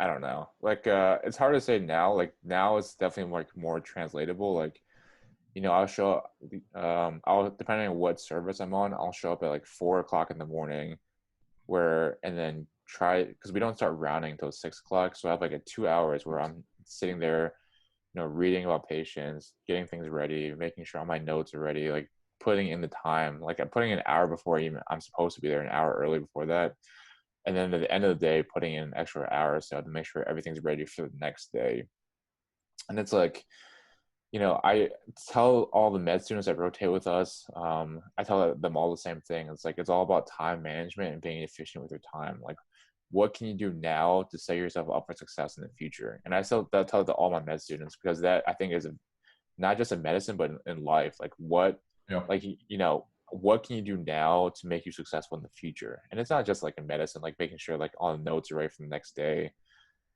don't know. Like it's hard to say now. Like now it's definitely like more translatable. Like I'll show up I'll depending on what service I'm on, I'll show up at like 4 o'clock in the morning, where and then try, because we don't start rounding until 6 o'clock. So I have like a 2 hours where I'm sitting there, reading about patients, getting things ready, making sure all my notes are ready, like putting in the time. Like I'm putting an hour before even I'm supposed to be there, an hour early before that. And then at the end of the day, putting in an extra hour or so to make sure everything's ready for the next day. And it's like, I tell all the med students that rotate with us, I tell them all the same thing. It's like, it's all about time management and being efficient with your time. Like, what can you do now to set yourself up for success in the future? And I still that tell to all my med students, because that I think is not just in medicine, but in life. Like,
Yeah.
like, what can you do now to make you successful in the future? And it's not just like in medicine, like making sure like all the notes are right for the next day,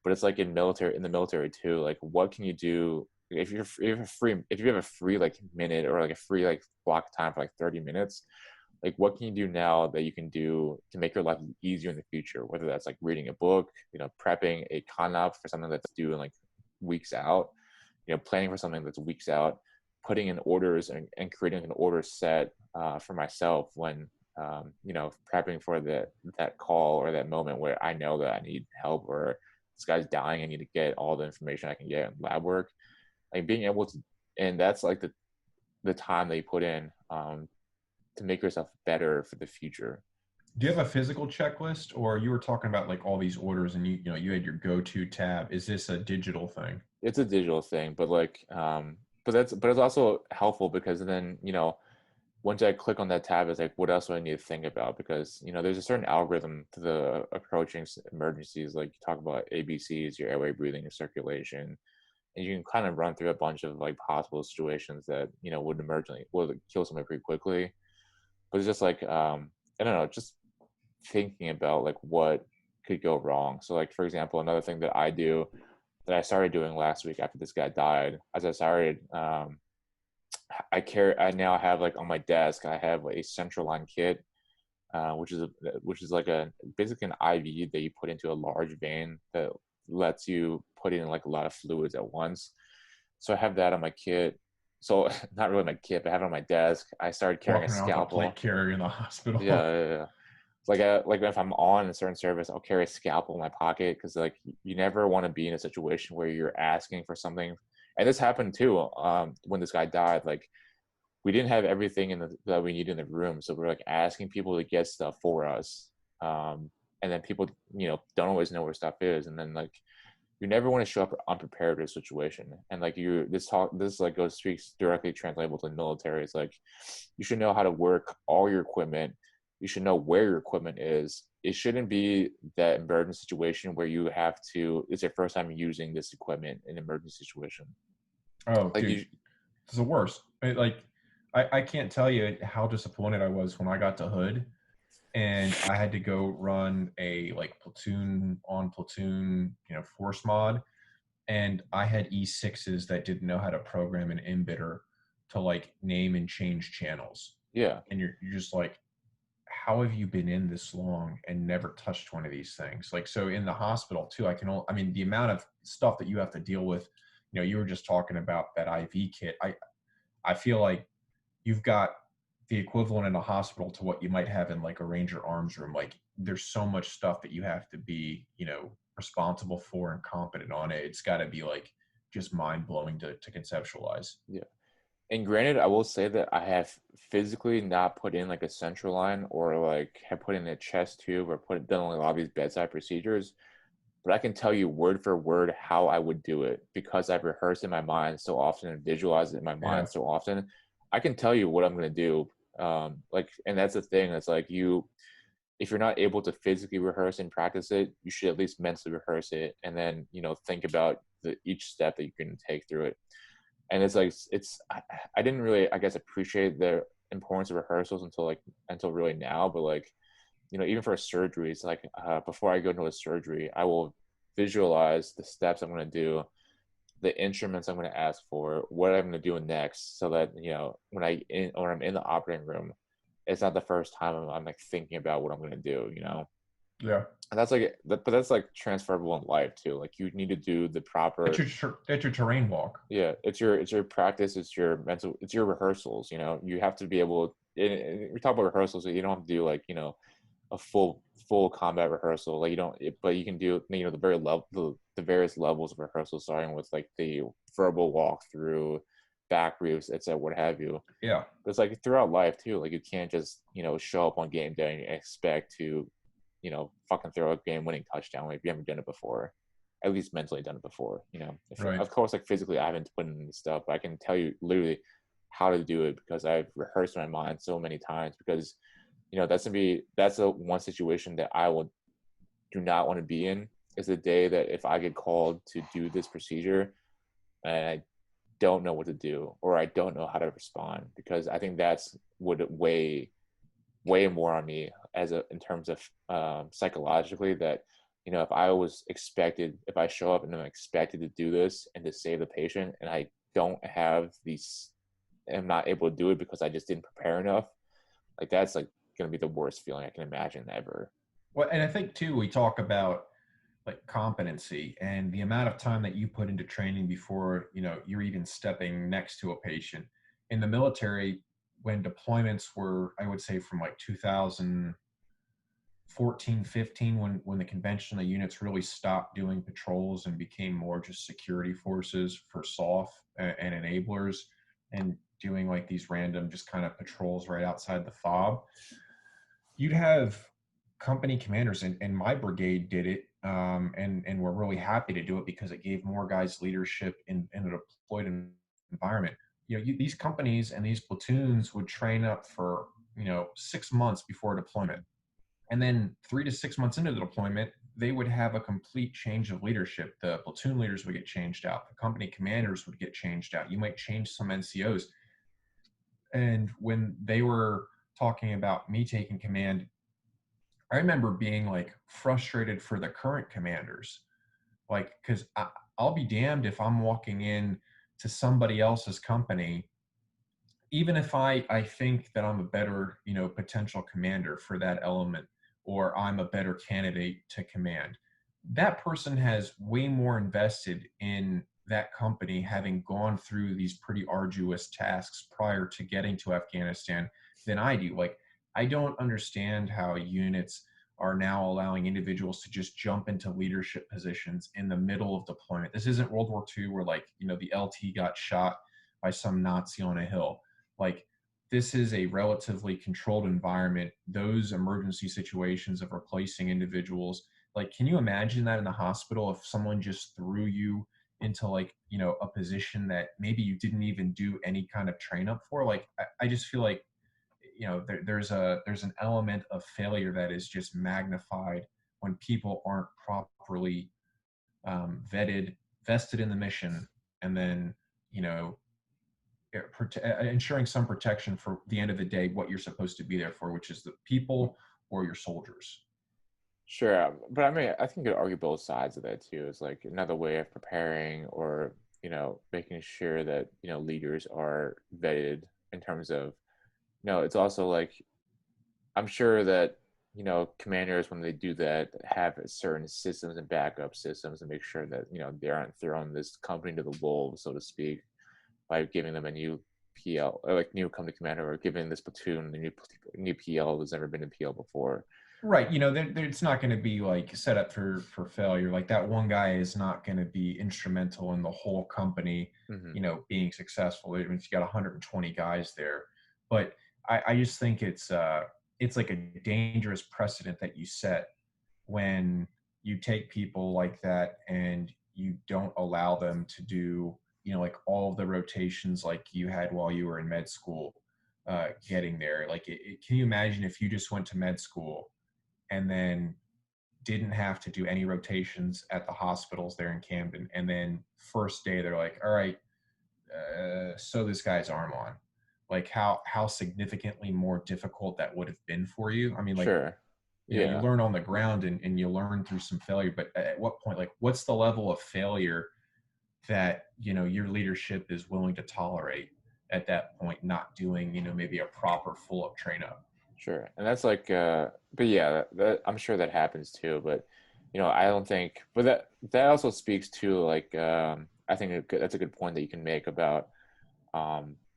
but it's like in the military too. Like, what can you do if you have a free like minute, or like a free like block of time for like 30 minutes? Like, what can you do now that you can do to make your life easier in the future? Whether that's like reading a book, prepping a con-op for something that's due in like weeks out, planning for something that's weeks out, putting in orders and creating an order set for myself when prepping for that call or that moment where I know that I need help, or this guy's dying, I need to get all the information I can get in lab work. Like being able to, and that's like the time that you put in to make yourself better for the future.
Do you have a physical checklist, or you were talking about like all these orders and you had your go-to tab? Is this a digital thing?
It's a digital thing, but like but it's also helpful, because then once I click on that tab, it's like, what else do I need to think about? Because there's a certain algorithm to the approaching emergencies. Like you talk about ABCs, your airway, breathing, your circulation, and you can kind of run through a bunch of like possible situations that would kill somebody pretty quickly. But it's just like I don't know, just thinking about like what could go wrong. So like, for example, another thing that I do, that I started doing last week after this guy died, as I started I now have like on my desk, I have a central line kit, which is like basically an IV that you put into a large vein that lets you put in like a lot of fluids at once. So I have that on my kit. So not really my kit, but I have it on my desk. I started carrying a
Walking around with a plate
scalpel.
carrier in the
Yeah,
hospital.
yeah, yeah. Like if I'm on a certain service, I'll carry a scalpel in my pocket, because like you never want to be in a situation where you're asking for something. And this happened too when this guy died. Like we didn't have everything that we needed in the room, so we're like asking people to get stuff for us. and then people, don't always know where stuff is, and then like you never want to show up unprepared to a situation. And like this like goes speaks directly translatable to the military. It's like you should know how to work all your equipment. You should know where your equipment is. It shouldn't be that emergency situation where you have to. It's your first time using this equipment in an emergency situation.
Oh,
Like
dude,
you,
it's the worst. I can't tell you how disappointed I was when I got to Hood and I had to go run a like platoon on platoon, force mod, and I had E6s that didn't know how to program an embedder to like name and change channels.
yeah,
And you're just like, how have you been in this long and never touched one of these things? Like, so in the hospital too, I mean, the amount of stuff that you have to deal with, you were just talking about that IV kit. I feel like you've got the equivalent in a hospital to what you might have in like a Ranger Arms room. Like there's so much stuff that you have to be, responsible for and competent on it. It's got to be like just mind blowing to conceptualize.
yeah. And granted, I will say that I have physically not put in like a central line or like have put in a chest tube or done a lot of these bedside procedures, but I can tell you word for word how I would do it because I've rehearsed in my mind so often and visualized it in my
Yeah.
mind so often. I can tell you what I'm going to do. And that's the thing. It's like if you're not able to physically rehearse and practice it, you should at least mentally rehearse it and then, think about each step that you can take through it. And it's like, I didn't really, I guess, appreciate the importance of rehearsals until really now, but like, even for a surgery, it's like before I go into a surgery, I will visualize the steps I'm going to do, the instruments I'm going to ask for, what I'm going to do next, so that when I'm in the operating room, it's not the first time I'm like thinking about what I'm going to do.
Yeah.
And but that's like transferable in life too. Like you need to do the
That's
proper.
your terrain walk.
Yeah, it's your practice, it's your mental, it's your rehearsals. You have to be able. We talk about rehearsals, so you don't have to do like a full combat rehearsal. Like you don't, but you can do the various levels of rehearsal, starting with like the verbal walkthrough, back roofs, etc., what have you.
Yeah.
But it's like throughout life too. Like you can't just show up on game day and expect to fucking throw a game winning touchdown like you haven't done it before. At least mentally done it before. If,
Right.
of course, like physically, I haven't put in the stuff, but I can tell you literally how to do it because I've rehearsed in my mind so many times. Because that's the one situation that do not want to be in, is the day that if I get called to do this procedure and I don't know what to do or I don't know how to respond, because I think that's would weigh more on me in terms of psychologically, that if I show up and I'm expected to do this and to save the patient and I don't have these, I'm not able to do it because I just didn't prepare enough, like that's like going to be the worst feeling I can imagine ever.
Well, and I think too, we talk about like competency and the amount of time that you put into training before, you're even stepping next to a patient. In the military, when deployments were, I would say from like 2014, 15, when the conventional units really stopped doing patrols and became more just security forces for SOF and enablers and doing like these random just kind of patrols right outside the fob, you'd have company commanders, and my brigade did it, and we're really happy to do it because it gave more guys leadership in a deployed environment. These companies and these platoons would train up for 6 months before deployment, and then 3 to 6 months into the deployment, they would have a complete change of leadership. The platoon leaders would get changed out, the company commanders would get changed out. You might change some NCOs, and when they were talking about me taking command, I remember being like frustrated for the current commanders, like because I'll be damned if I'm walking in to somebody else's company, even if I think that I'm a better potential commander for that element, or I'm a better candidate to command. That person has way more invested in that company, having gone through these pretty arduous tasks prior to getting to Afghanistan, than I do. Like, I don't understand how units are now allowing individuals to just jump into leadership positions in the middle of deployment. This isn't World War II where, like, the LT got shot by some Nazi on a hill. Like, this is a relatively controlled environment. Those emergency situations of replacing individuals, like, can you imagine that in the hospital if someone just threw you into, like, a position that maybe you didn't even do any kind of train up for? Like, I just feel like, there's an element of failure that is just magnified when people aren't properly vetted, vested in the mission, and then, you know ensuring some protection for the end of the day, what you're supposed to be there for, which is the people or your soldiers.
Sure, but I mean, I think you could argue both sides of that too. It's like another way of preparing, or making sure that leaders are vetted in terms of, it's also like, I'm sure that commanders, when they do that, have certain systems and backup systems to make sure that they aren't throwing this company to the wolves, so to speak, by giving them a new PL, or like new company commander, or giving this platoon a new PL that's never been in PL before.
Right. It's not going to be like set up for failure. Like, that one guy is not going to be instrumental in the whole company,
Hmm.
being successful. It means you got 120 guys there. But I just think it's like a dangerous precedent that you set when you take people like that and you don't allow them to do, like, all of the rotations like you had while you were in med school, getting there. Like, can you imagine if you just went to med school and then didn't have to do any rotations at the hospitals there in Camden, and then first day they're like, all right, sew this guy's arm on? Like, how significantly more difficult that would have been for you. I mean, like,
Sure.
you
Yeah.
learn on the ground, and you learn through some failure, but at what point, like, what's the level of failure that your leadership is willing to tolerate at that point, not doing maybe a proper full up train up?
Sure. And that's like, but yeah, I'm sure that happens too. But, I don't think, but that also speaks to like, I think that's a good point that you can make about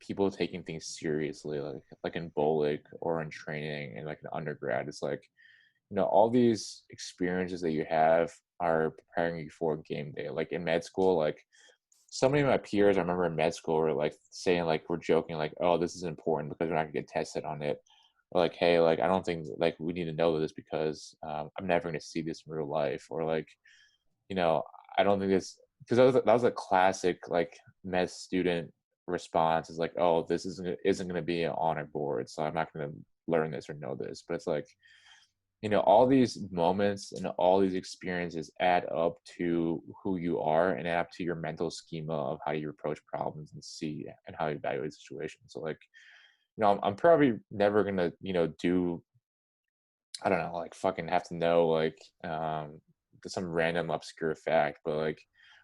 people taking things seriously, like in BOLIC or in training and like an undergrad. It's like, all these experiences that you have are preparing you for game day. Like in med school, like so many of my peers I remember in med school were like saying, like, we're joking, like, oh, this is important because we're not gonna get tested on it, or like, hey, like, I don't think like we need to know this because I'm never gonna see this in real life, or like, you know I don't think this, because that was a classic like med student response, is like, oh, this isn't gonna be an honor board, so I'm not gonna learn this or know this. But it's like, all these moments and all these experiences add up to who you are and add up to your mental schema of how you approach problems and see and how you evaluate situations. So like, I'm probably never gonna, do, I don't know, like fucking have to know like some random obscure fact, but like,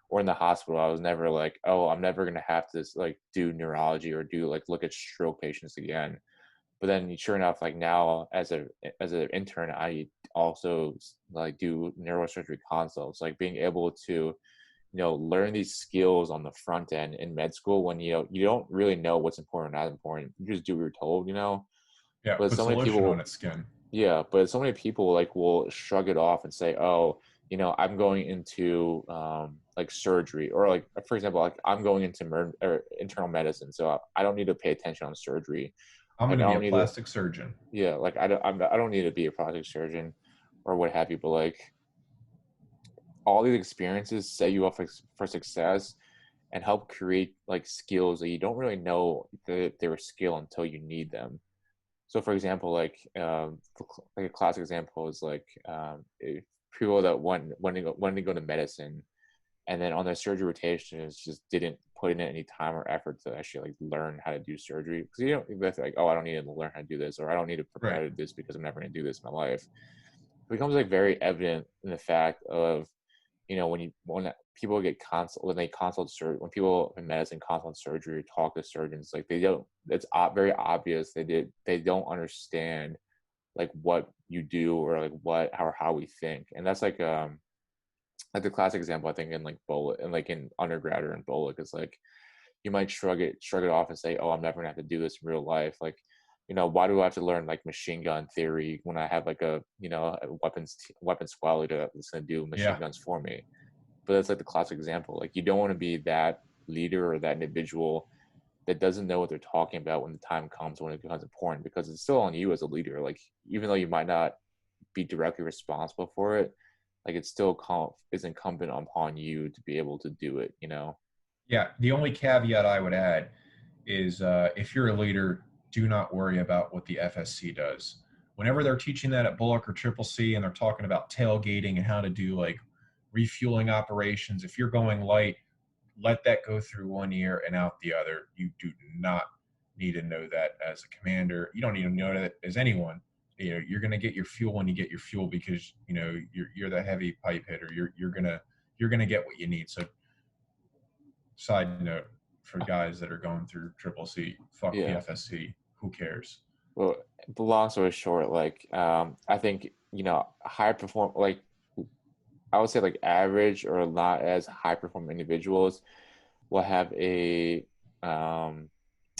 or in the hospital, I was never like, oh, I'm never gonna have to like do neurology or do like look at stroke patients again. But then sure enough, like now as an intern, I also like do neurosurgery consults, like being able to learn these skills on the front end in med school, when you don't really know what's important or not important, you just do what you're told,
Yeah,
but so
puts
many
lotion on
people,
its skin.
yeah, but so many people like will shrug it off and say, oh, I'm going into like surgery, or like, for example, like I'm going into or internal medicine, so I don't need to pay attention on surgery.
I'm going
Like
to
I
be a
don't need to,
plastic surgeon.
yeah, like I don't need to be a plastic surgeon or what have you, but like all these experiences set you up for success and help create like skills that you don't really know that they're a skill until you need them. So for example, like a classic example is like, if people that wanted to go to medicine, and then on their surgery rotations just didn't put in any time or effort to actually like learn how to do surgery, because they're like, oh, I don't need to learn how to do this, or I don't need to
Right.
prepare to do this because I'm never going to do this in my life. It becomes like very evident in the fact of, when people get consult when they consult surgery, when people in medicine consult surgery or talk to surgeons, like they don't, it's very obvious they don't understand like what you do, or like what or how we think. And that's like the classic example, I think, in like BOLIC and like in undergrad or in BOLIC, is like you might shrug it off and say, oh, I'm never gonna have to do this in real life. Like, why do I have to learn like machine gun theory when I have like a weapons squad leader that's gonna do machine
Yeah.
guns for me? But that's like the classic example. Like, you don't want to be that leader or that individual that doesn't know what they're talking about when the time comes, when it becomes important, because it's still on you as a leader. Like, even though you might not be directly responsible for it, like it's still is incumbent upon you to be able to do it, you know?
Yeah, the only caveat I would add is if you're a leader, do not worry about what the FSC does. Whenever they're teaching that at Bullock or Triple C and they're talking about tailgating and how to do like refueling operations, if you're going light, let that go through one ear and out the other. You do not need to know that as a commander. You don't need to know that as anyone. You know, you're going to get your fuel when you get your fuel because you know you're the heavy pipe hitter. You're gonna get what you need. So, side note for guys that are going through Triple C, fuck the
Yeah.
FSC. Who cares?
Well, the long story short, like, I think, you know, high perform, like, I would say like average or not as high performing individuals will have a,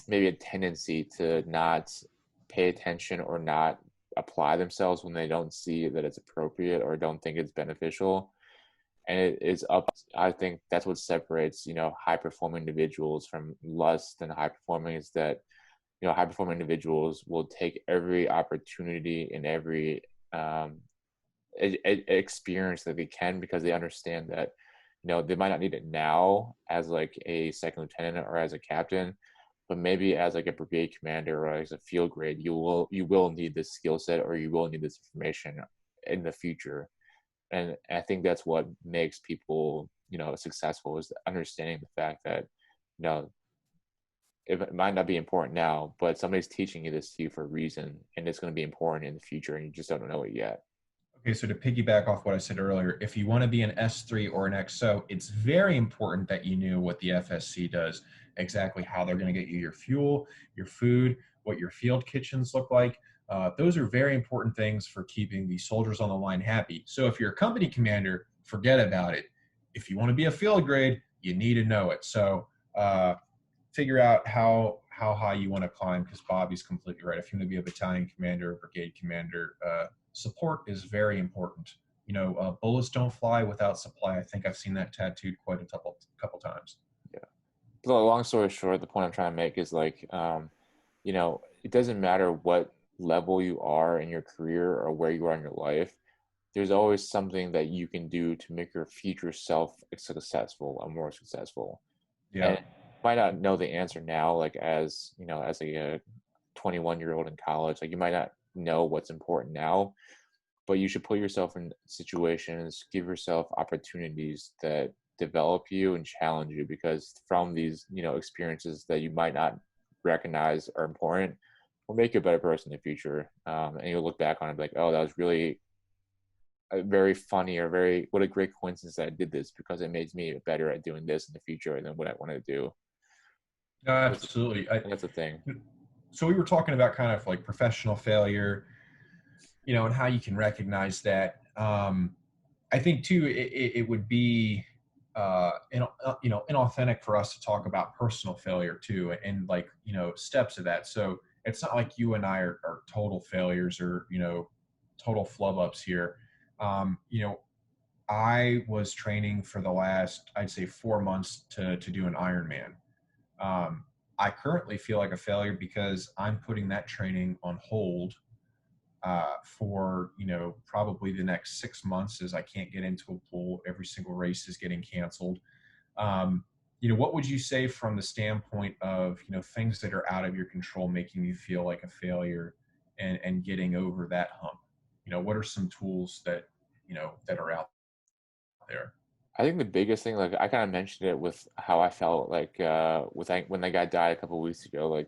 maybe a tendency to not pay attention or not apply themselves when they don't see that it's appropriate or don't think it's beneficial. And it is up, I think that's what separates, you know, high performing individuals from less than high performing, is that, you know, high performing individuals will take every opportunity and every experience that they can, because they understand that, you know, they might not need it now as like a second lieutenant or as a captain, but maybe as like a brigade commander or as a field grade, you will need this skill set, or you will need this information in the future. And I think that's what makes people, you know, successful, is understanding the fact that, you know, it might not be important now, but somebody's teaching you this to you for a reason, and it's going to be important in the future, and you just don't know it yet.
Okay, so to piggyback off what I said earlier, if you want to be an S3 or an XO, it's very important that you knew what the FSC does, exactly how they're going to get you your fuel, your food, what your field kitchens look like. Those are very important things for keeping the soldiers on the line happy. So if you're a company commander, forget about it. If you want to be a field grade, you need to know it. So figure out how high you want to climb, because Bobby's completely right. If you want to be a battalion commander or brigade commander, support is very important. You know, bullets don't fly without supply. I think I've seen that tattooed quite a couple times.
Yeah. But long story short, the point I'm trying to make is like, you know, it doesn't matter what level you are in your career or where you are in your life. There's always something that you can do to make your future self successful and more successful.
Yeah.
And you might not know the answer now, like as, you know, as a 21-year-old in college, like you might not know what's important now, but you should put yourself in situations, give yourself opportunities that develop you and challenge you, because from these, you know, experiences that you might not recognize are important will make you a better person in the future. And you'll look back on it and be like, oh, that was really very funny, or very, what a great coincidence that I did this, because it makes me better at doing this in the future than what I want to do.
No,
That's,
absolutely.
that's the thing.
So we were talking about kind of like professional failure, you know, and how you can recognize that. I think too, it would be, you know, inauthentic for us to talk about personal failure too, and like, you know, steps of that. So it's not like you and I are total failures or, you know, total flub ups here. You know, I was training for the last, I'd say 4 months to do an Ironman. Um, I currently feel like a failure because I'm putting that training on hold for, you know, probably the next 6 months, as I can't get into a pool. Every single race is getting canceled. You know, what would you say from the standpoint of, you know, things that are out of your control making you feel like a failure, and getting over that hump? You know, what are some tools that, you know, that are out there?
I think the biggest thing, like I kind of mentioned it with how I felt like with when that guy died a couple of weeks ago,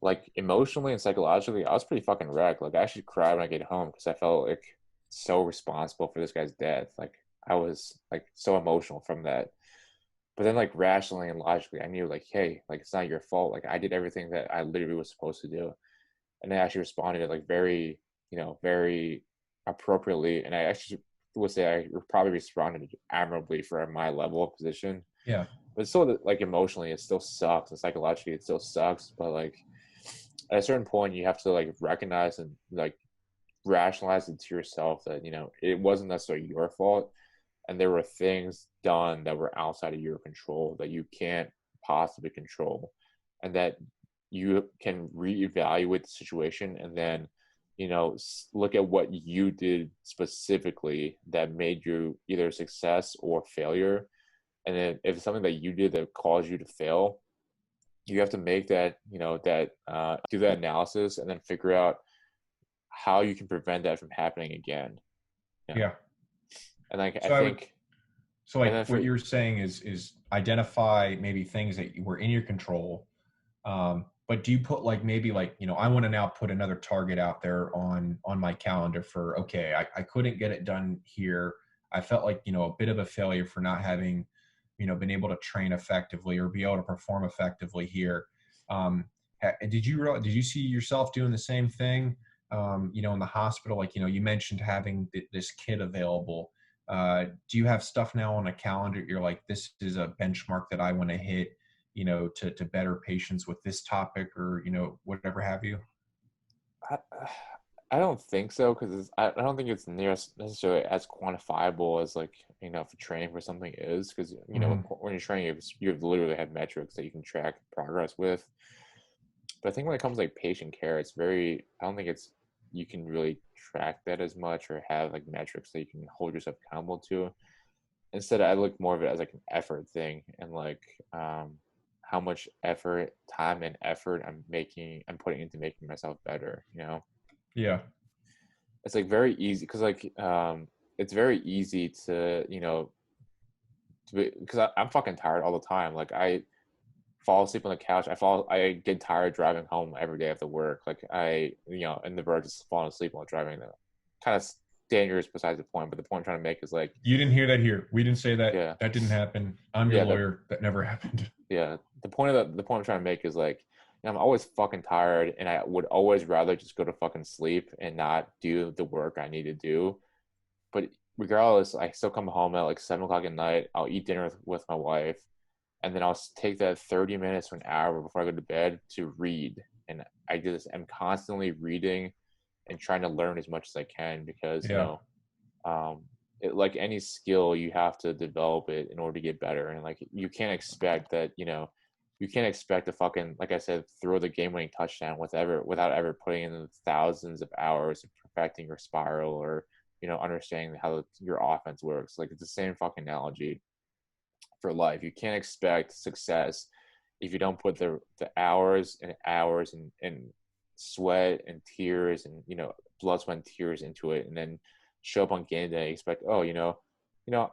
like emotionally and psychologically, I was pretty fucking wrecked. Like I actually cried when I get home, because I felt like so responsible for this guy's death. Like I was like so emotional from that. But then like rationally and logically, I knew like, hey, like it's not your fault. Like I did everything that I literally was supposed to do. And I actually responded like very, you know, very appropriately. And I actually would say I probably responded admirably for my level of position.
Yeah.
But still, like emotionally, it still sucks, and psychologically, it still sucks. But like at a certain point, you have to like recognize and like rationalize it to yourself that, you know, it wasn't necessarily your fault, and there were things done that were outside of your control that you can't possibly control. and that you can reevaluate the situation, and then look at what you did specifically that made you either success or failure. And then if it's something that you did that caused you to fail, you have to make that do that analysis and then figure out how you can prevent that from happening again.
Yeah.
And like I
So I would,
think
so
and
like
then
what
for
you're saying is identify maybe things that were in your control. But do you put like maybe like, I want to now put another target out there on my calendar for, okay, I couldn't get it done here. I felt like, a bit of a failure for not having, been able to train effectively or be able to perform effectively here. Did you see yourself doing the same thing? In the hospital, like, you mentioned having this kit available. Do you have stuff now on a calendar? You're like, this is a benchmark that I want to hit, to better patients with this topic or, whatever have you?
I, I don't think so, because I don't think it's necessarily as quantifiable as like for training for something is, because
Hmm.
when you're training you literally have metrics that you can track progress with. But I think when it comes to like patient care, I don't think it's you can really track that as much or have like metrics that you can hold yourself accountable to. Instead, I look more of it as like an effort thing, and like how much time and effort I'm putting into making myself better.
Yeah.
It's like very easy because it's very easy to because I'm fucking tired all the time. Like I fall asleep on the couch. I get tired driving home every day after work. Like in the verge just falling asleep while driving. Kind of dangerous besides the point. But the point I'm trying to make is like,
You didn't hear that here. We didn't say that.
yeah,
That didn't happen. I'm your
yeah,
lawyer. That never happened.
the point I'm trying to make is like, I'm always fucking tired, and I would always rather just go to fucking sleep and not do the work I need to do. But regardless, I still come home at like 7 o'clock at night. I'll eat dinner with my wife, and then I'll take that 30 minutes to an hour before I go to bed to read. And I do this. I'm constantly reading and trying to learn as much as I can, because
Yeah.
um, like any skill, you have to develop it in order to get better. And like you can't expect that you can't expect to fucking, like I said, throw the game-winning touchdown without ever putting in the thousands of hours of perfecting your spiral or understanding how your offense works. Like it's the same fucking analogy for life. You can't expect success if you don't put the hours and hours and sweat and tears and blood, sweat, and tears into it, and then show up on game day and expect, oh,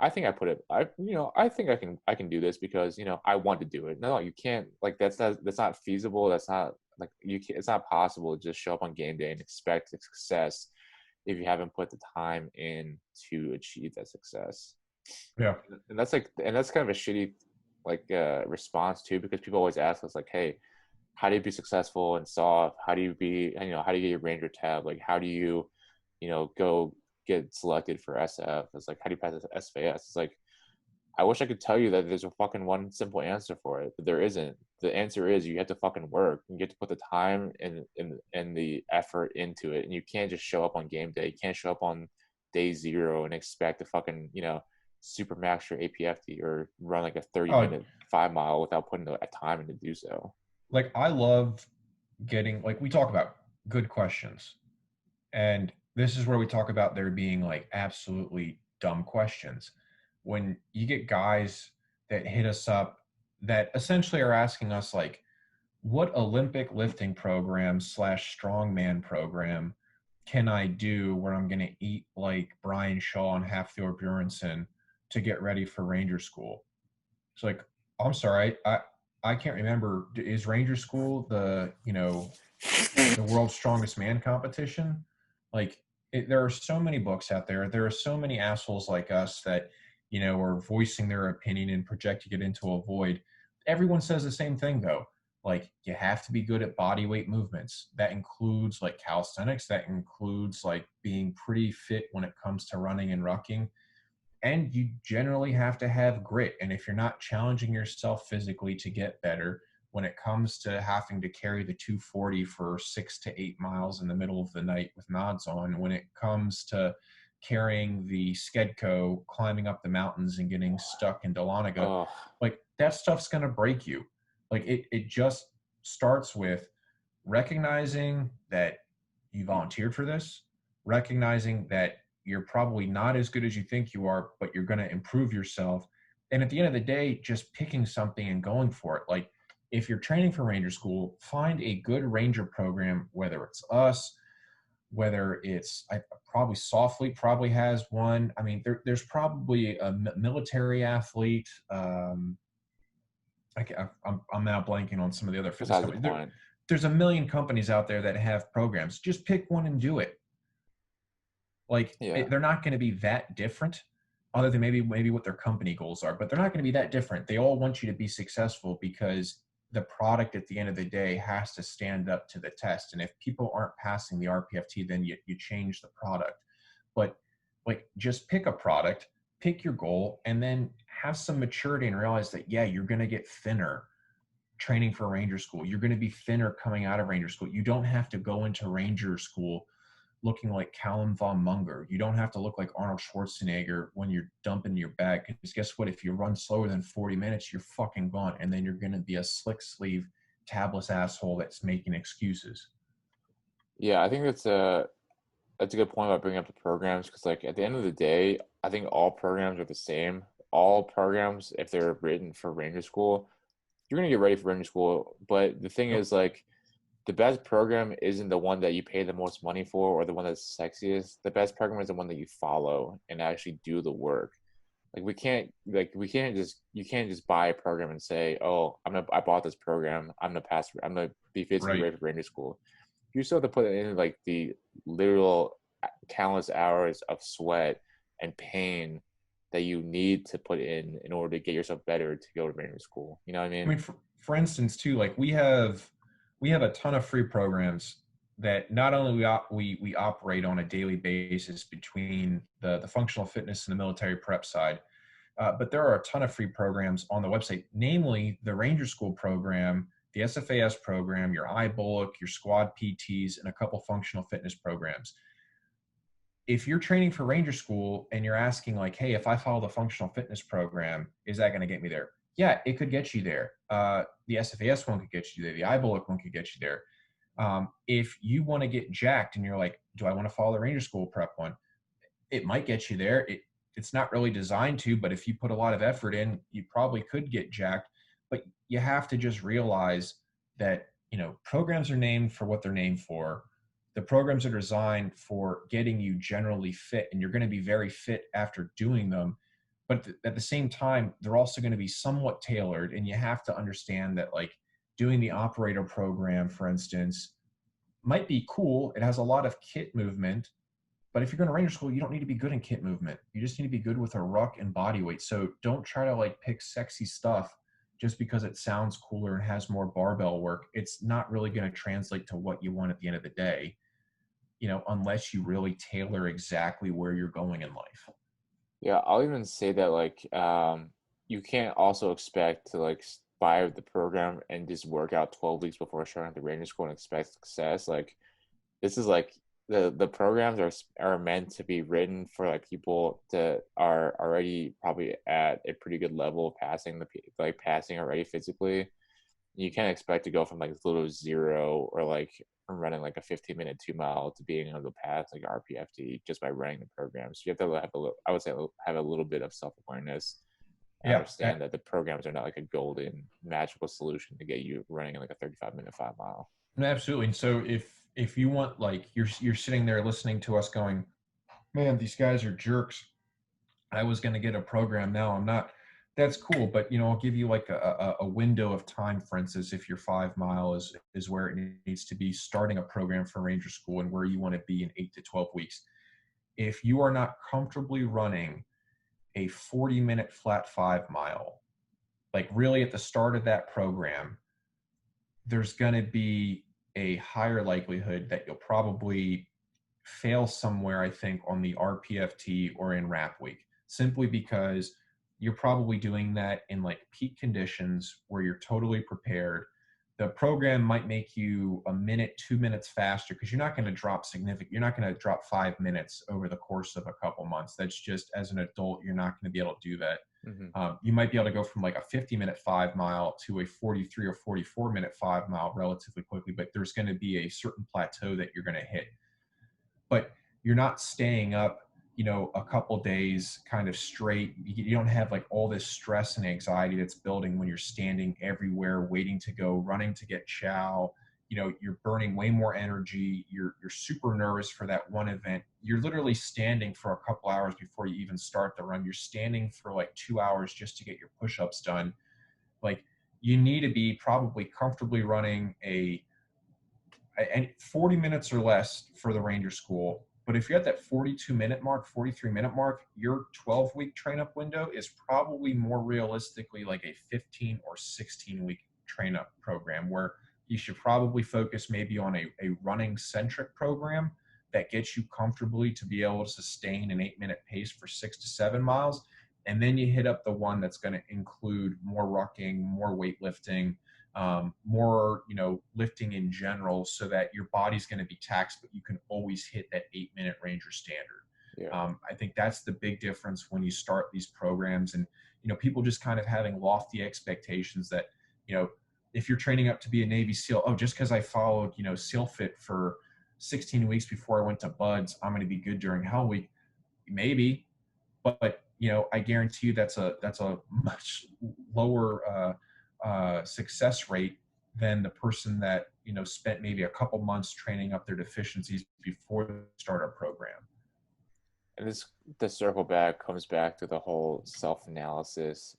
I think I put it. I think I can do this because I want to do it. No, you can't. Like that's not feasible. That's not like you. It's not possible to just show up on game day and expect success if you haven't put the time in to achieve that success.
Yeah.
And that's kind of a shitty response too, because people always ask us like, hey, how do you be successful in soft? How do you how do you get your ranger tab? Like how do you go get selected for SF? It's like, how do you pass SFAS? It's like, I wish I could tell you that there's a fucking one simple answer for it, but there isn't. The answer is you have to fucking work. You get to put the time and the effort into it, and you can't just show up on game day. You can't show up on day zero and expect to fucking super max your APFT or run like a 30
Oh,
minute 5 mile without putting a time in to do so.
like I love getting, like, we talk about good questions. And this is where we talk about there being like absolutely dumb questions. When you get guys that hit us up that essentially are asking us like, what Olympic lifting program slash strongman program can I do where I'm going to eat like Brian Shaw and Hafthor Bjornsson to get ready for Ranger School? It's like, I'm sorry, I can't remember. Is Ranger School the world's strongest man competition? Like, there are so many books out there. There are so many assholes like us that are voicing their opinion and projecting it into a void. Everyone says the same thing though. Like, you have to be good at body weight movements. That includes like calisthenics. That includes like being pretty fit when it comes to running and rucking. And you generally have to have grit. And if you're not challenging yourself physically to get better, when it comes to having to carry the 240 for 6 to 8 miles in the middle of the night with nods on, when it comes to carrying the Skedco, climbing up the mountains and getting stuck in Dahlonega,
Oh,
like that stuff's going to break you. Like it just, starts with recognizing that you volunteered for this, recognizing that you're probably not as good as you think you are, but you're going to improve yourself. And at the end of the day, just picking something and going for it. Like if you're training for Ranger School, find a good Ranger program, whether it's us, whether it's probably Softly probably has one. I mean, there's probably a military athlete. I'm now blanking on some of the other fitness
Besides the
companies.
point.
There's a million companies out there that have programs. Just pick one and do it. Like
Yeah.
they're not going to be that different, other than maybe what their company goals are, but they're not going to be that different. They all want you to be successful because the product at the end of the day has to stand up to the test. And if people aren't passing the RPFT, then you change the product. But like just pick a product, pick your goal, and then have some maturity and realize that, yeah, you're going to get thinner training for Ranger School. You're going to be thinner coming out of Ranger School. You don't have to go into Ranger School looking like Callum von Munger. You don't have to look like Arnold Schwarzenegger when you're dumping your bag. Because guess what? If you run slower than 40 minutes, you're fucking gone. And then you're going to be a slick sleeve, tabless asshole that's making excuses.
Yeah, I think that's a good point about bringing up the programs because, like, at the end of the day, I think all programs are the same. All programs, if they're written for Ranger School, you're gonna get ready for Ranger School. But the thing
Yep.
is, like, the best program isn't the one that you pay the most money for or the one that's sexiest. The best program is the one that you follow and actually do the work. Like we can't just you can't just buy a program and say, oh, I bought this program. I'm gonna be physically
Right.
ready for Ranger School. You still have to put in like the literal countless hours of sweat and pain that you need to put in order to get yourself better to go to Ranger School. You know what I
I
mean?
mean, for instance, too, like we have a ton of free programs that not only we operate on a daily basis between the functional fitness and the military prep side, but there are a ton of free programs on the website, namely the Ranger School program, the SFAS program, your iBullet, your squad PTs, and a couple functional fitness programs. If you're training for Ranger School and you're asking like, hey, if I follow the functional fitness program, is that going to get me there? Yeah, it could get you there. The SFAS one could get you there. The iBullet one could get you there. If you want to get jacked and you're like, do I want to follow the Ranger School prep one? It might get you there. It's not really designed to, but if you put a lot of effort in, you probably could get jacked. But you have to just realize that, programs are named for what they're named for. The programs are designed for getting you generally fit, and you're going to be very fit after doing them. But at the same time, they're also going to be somewhat tailored, and you have to understand that, like, doing the operator program, for instance, might be cool. It has a lot of kit movement, but if you're going to Ranger School, you don't need to be good in kit movement. You just need to be good with a ruck and body weight. So don't try to like pick sexy stuff just because it sounds cooler and has more barbell work. It's not really going to translate to what you want at the end of the day, unless you really tailor exactly where you're going in life.
Yeah, I'll even say that like you can't also expect to like buy the program and just work out 12 weeks before starting the Ranger School and expect success. Like this is like the programs are meant to be written for like people that are already probably at a pretty good level of passing already physically. You can't expect to go from like little zero or like running like a 15-minute 2 mile to being able to pass like RPFT just by running the program. So you have to have I would say have a little bit of self-awareness and
Yeah,
understand that the programs are not like a golden magical solution to get you running in like a 35-minute 5 mile.
absolutely. And so if you want, like, you're sitting there listening to us going, man, these guys are jerks. I was going to get a program. Now I'm not. That's cool. But, I'll give you like a window of time. For instance, if your 5 mile is where it needs to be, starting a program for Ranger School and where you want to be in 8 to 12 weeks. If you are not comfortably running a 40-minute flat 5 mile, like really at the start of that program, there's going to be a higher likelihood that you'll probably fail somewhere, I think, on the RPFT or in RAP week, simply because you're probably doing that in like peak conditions where you're totally prepared. The program might make you a minute, 2 minutes faster because you're not going to drop 5 minutes over the course of a couple months. That's just, as an adult, you're not going to be able to do that.
Hmm.
You might be able to go from like a 50-minute 5 mile to a 43 or 44-minute 5 mile relatively quickly, but there's going to be a certain plateau that you're going to hit. But you're not staying up, a couple days kind of straight. You don't have like all this stress and anxiety that's building when you're standing everywhere, waiting to go, running to get chow. You're burning way more energy. You're super nervous for that one event. You're literally standing for a couple hours before you even start the run. You're standing for like 2 hours just to get your push-ups done. Like, you need to be probably comfortably running and 40 minutes or less for the Ranger School. But if you're at that 42-minute mark, 43-minute mark, your 12-week train up window is probably more realistically like a 15 or 16-week train up program, where you should probably focus maybe on a running centric program that gets you comfortably to be able to sustain an 8-minute pace for 6 to 7 miles. And then you hit up the one that's going to include more rucking, more weightlifting, more, lifting in general, so that your body's going to be taxed, but you can always hit that 8-minute Ranger standard.
Yeah.
I think that's the big difference when you start these programs, and, people just kind of having lofty expectations that, if you're training up to be a Navy SEAL, oh, just because I followed, SEAL Fit for 16 weeks before I went to Buds, I'm going to be good during Hell Week. Maybe, but I guarantee you that's a much lower success rate than the person that spent maybe a couple months training up their deficiencies before they start our program.
And the circle back comes back to the whole self-analysis,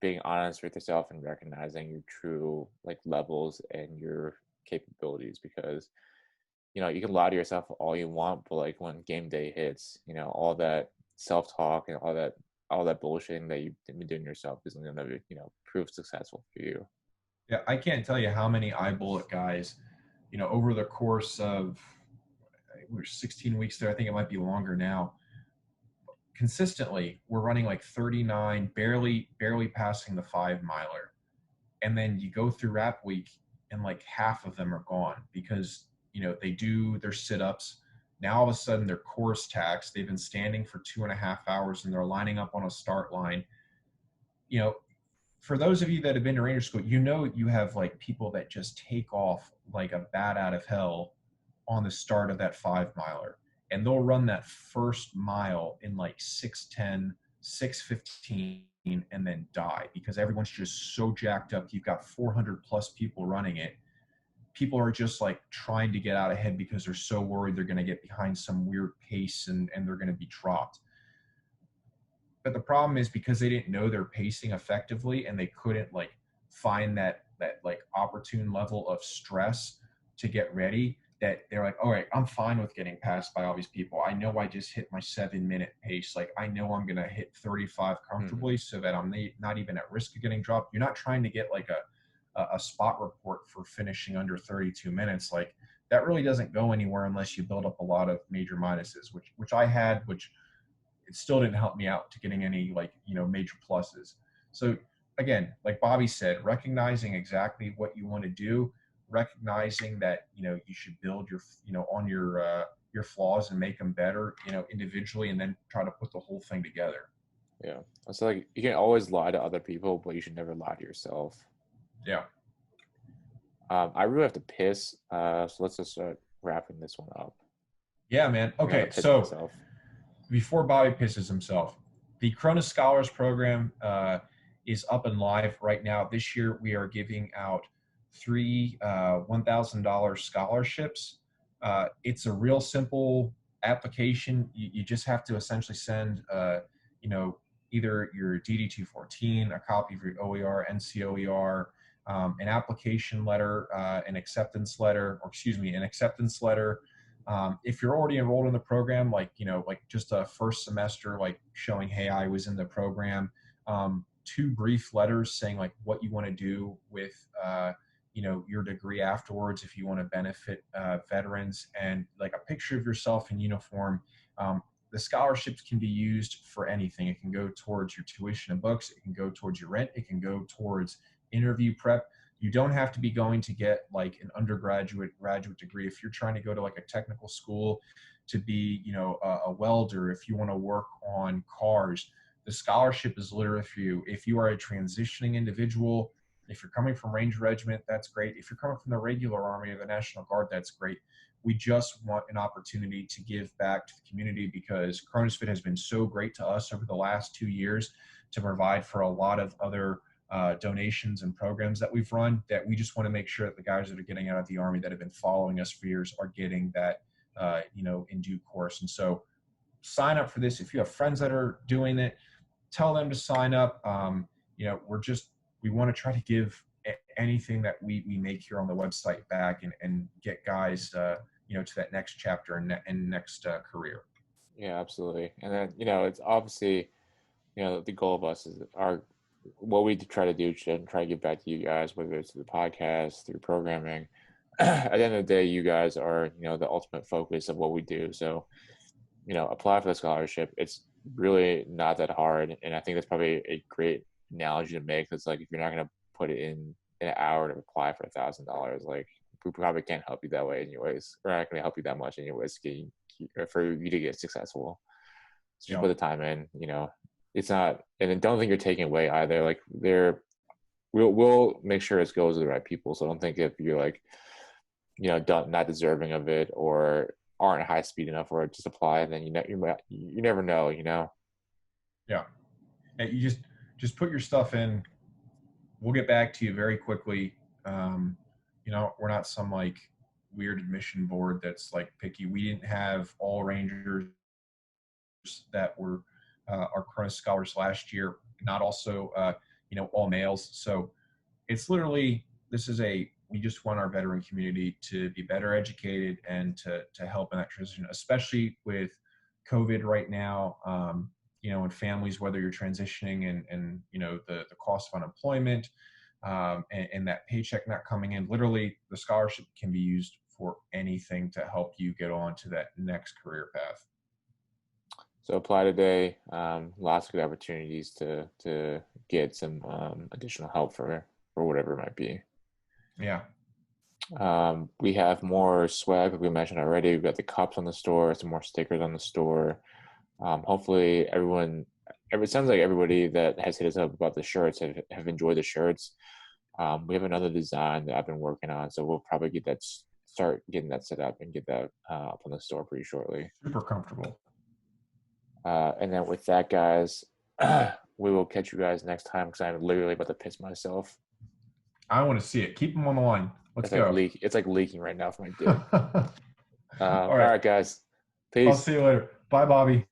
being honest with yourself and recognizing your true like levels and your capabilities, because you can lie to yourself all you want, but like when game day hits, all that self-talk and all that bullshitting that you've been doing yourself isn't gonna prove successful for you.
Yeah, I can't tell you how many iBullet guys, over the course of, we're 16 weeks there, I think it might be longer now, consistently we're running like 39, barely passing the 5 miler. And then you go through rap week and like half of them are gone because they do their sit-ups. Now all of a sudden they're course taxed. They've been standing for 2.5 hours and they're lining up on a start line. you know for those of you that have been to Ranger School, you have like people that just take off like a bat out of hell on the start of that 5 miler, and they'll run that first mile in like 6:10, 6:15, and then die because everyone's just so jacked up. You've got 400 plus people running it. People are just like trying to get out ahead because they're so worried they're going to get behind some weird pace and they're going to be dropped. But the problem is because they didn't know their pacing effectively and they couldn't like find that like opportune level of stress to get ready, that they're like, all right, I'm fine with getting passed by all these people. I know I just hit my 7-minute pace. Like I know I'm going to hit 35 comfortably so that I'm not even at risk of getting dropped. You're not trying to get like a spot report for finishing under 32 minutes. Like that really doesn't go anywhere unless you build up a lot of major minuses, which I had, which it still didn't help me out to getting any like, major pluses. So again, like Bobby said, recognizing exactly what you want to do, recognizing that, you should build on your flaws and make them better, individually, and then try to put the whole thing together.
Yeah. So like you can always lie to other people, but you should never lie to yourself.
Yeah.
I really have to piss. So let's just start wrapping this one up.
Yeah, man.
I gotta
Okay.
piss
So
myself.
before Bobby pisses himself, the Cronus Scholars program is up and live right now. This year, we are giving out 3 $1,000 scholarships. It's a real simple application. You just have to essentially send, either your DD-214, a copy of your OER, NCOER, an application letter, an acceptance letter, an acceptance letter. If you're already enrolled in the program, like just a first semester, like showing, hey, I was in the program, 2 brief letters saying like what you want to do with your degree afterwards, if you want to benefit veterans, and like a picture of yourself in uniform. The scholarships can be used for anything. It can go towards your tuition and books. It can go towards your rent. It can go towards interview prep. You don't have to be going to get like an graduate degree. If you're trying to go to like a technical school to be, a welder, if you want to work on cars, the scholarship is literally for you. If you are a transitioning individual, if you're coming from Ranger Regiment, that's great. If you're coming from the regular Army or the National Guard, that's great. We just want an opportunity to give back to the community because Cronus Fit has been so great to us over the last 2 years to provide for a lot of other donations and programs that we've run, that we just want to make sure that the guys that are getting out of the Army that have been following us for years are getting that, in due course. And so sign up for this. If you have friends that are doing it, tell them to sign up. We want to try to give anything that we make here on the website back and get guys, to that next chapter and next career.
Yeah, absolutely. And then, it's obviously, the goal of us is what we try to do is try to give back to you guys, whether it's through the podcast, through programming. At the end of the day, you guys are, the ultimate focus of what we do. So, apply for the scholarship. It's really not that hard. And I think that's probably a great analogy to make. It's like, if you're not going to put it in an hour to apply for $1,000, like, we probably can't help you that way anyways. We're not going to help you that much anyways for you to get successful. So just put the time in, it's not, and then don't think you're taking away either. Like, we'll make sure it goes to the right people. So don't think if you're like, not deserving of it or aren't high speed enough or just apply, and then you never know,
Yeah. And you just put your stuff in. We'll get back to you very quickly. We're not some like weird admission board that's like picky. We didn't have all Rangers that were our Cronus Scholars last year, not also all males. So it's literally, we just want our veteran community to be better educated and to help in that transition, especially with COVID right now, and families, whether you're transitioning and the cost of unemployment, and that paycheck not coming in. Literally, the scholarship can be used for anything to help you get on to that next career path.
So apply today. Lots of good opportunities to get some additional help for whatever it might be.
Yeah.
We have more swag, like we mentioned already. We've got the cups on the store, some more stickers on the store. Hopefully it sounds like everybody that has hit us up about the shirts have enjoyed the shirts. We have another design that I've been working on, so we'll probably start getting that set up and get that up on the store pretty shortly.
Super comfortable.
And then with that, guys, we will catch you guys next time because I'm literally about to piss myself.
I want to see it. Keep them on the line. Let's go.
It's like leaking right now from my dick.
All
right, guys. Peace.
I'll see you later. Bye, Bobby.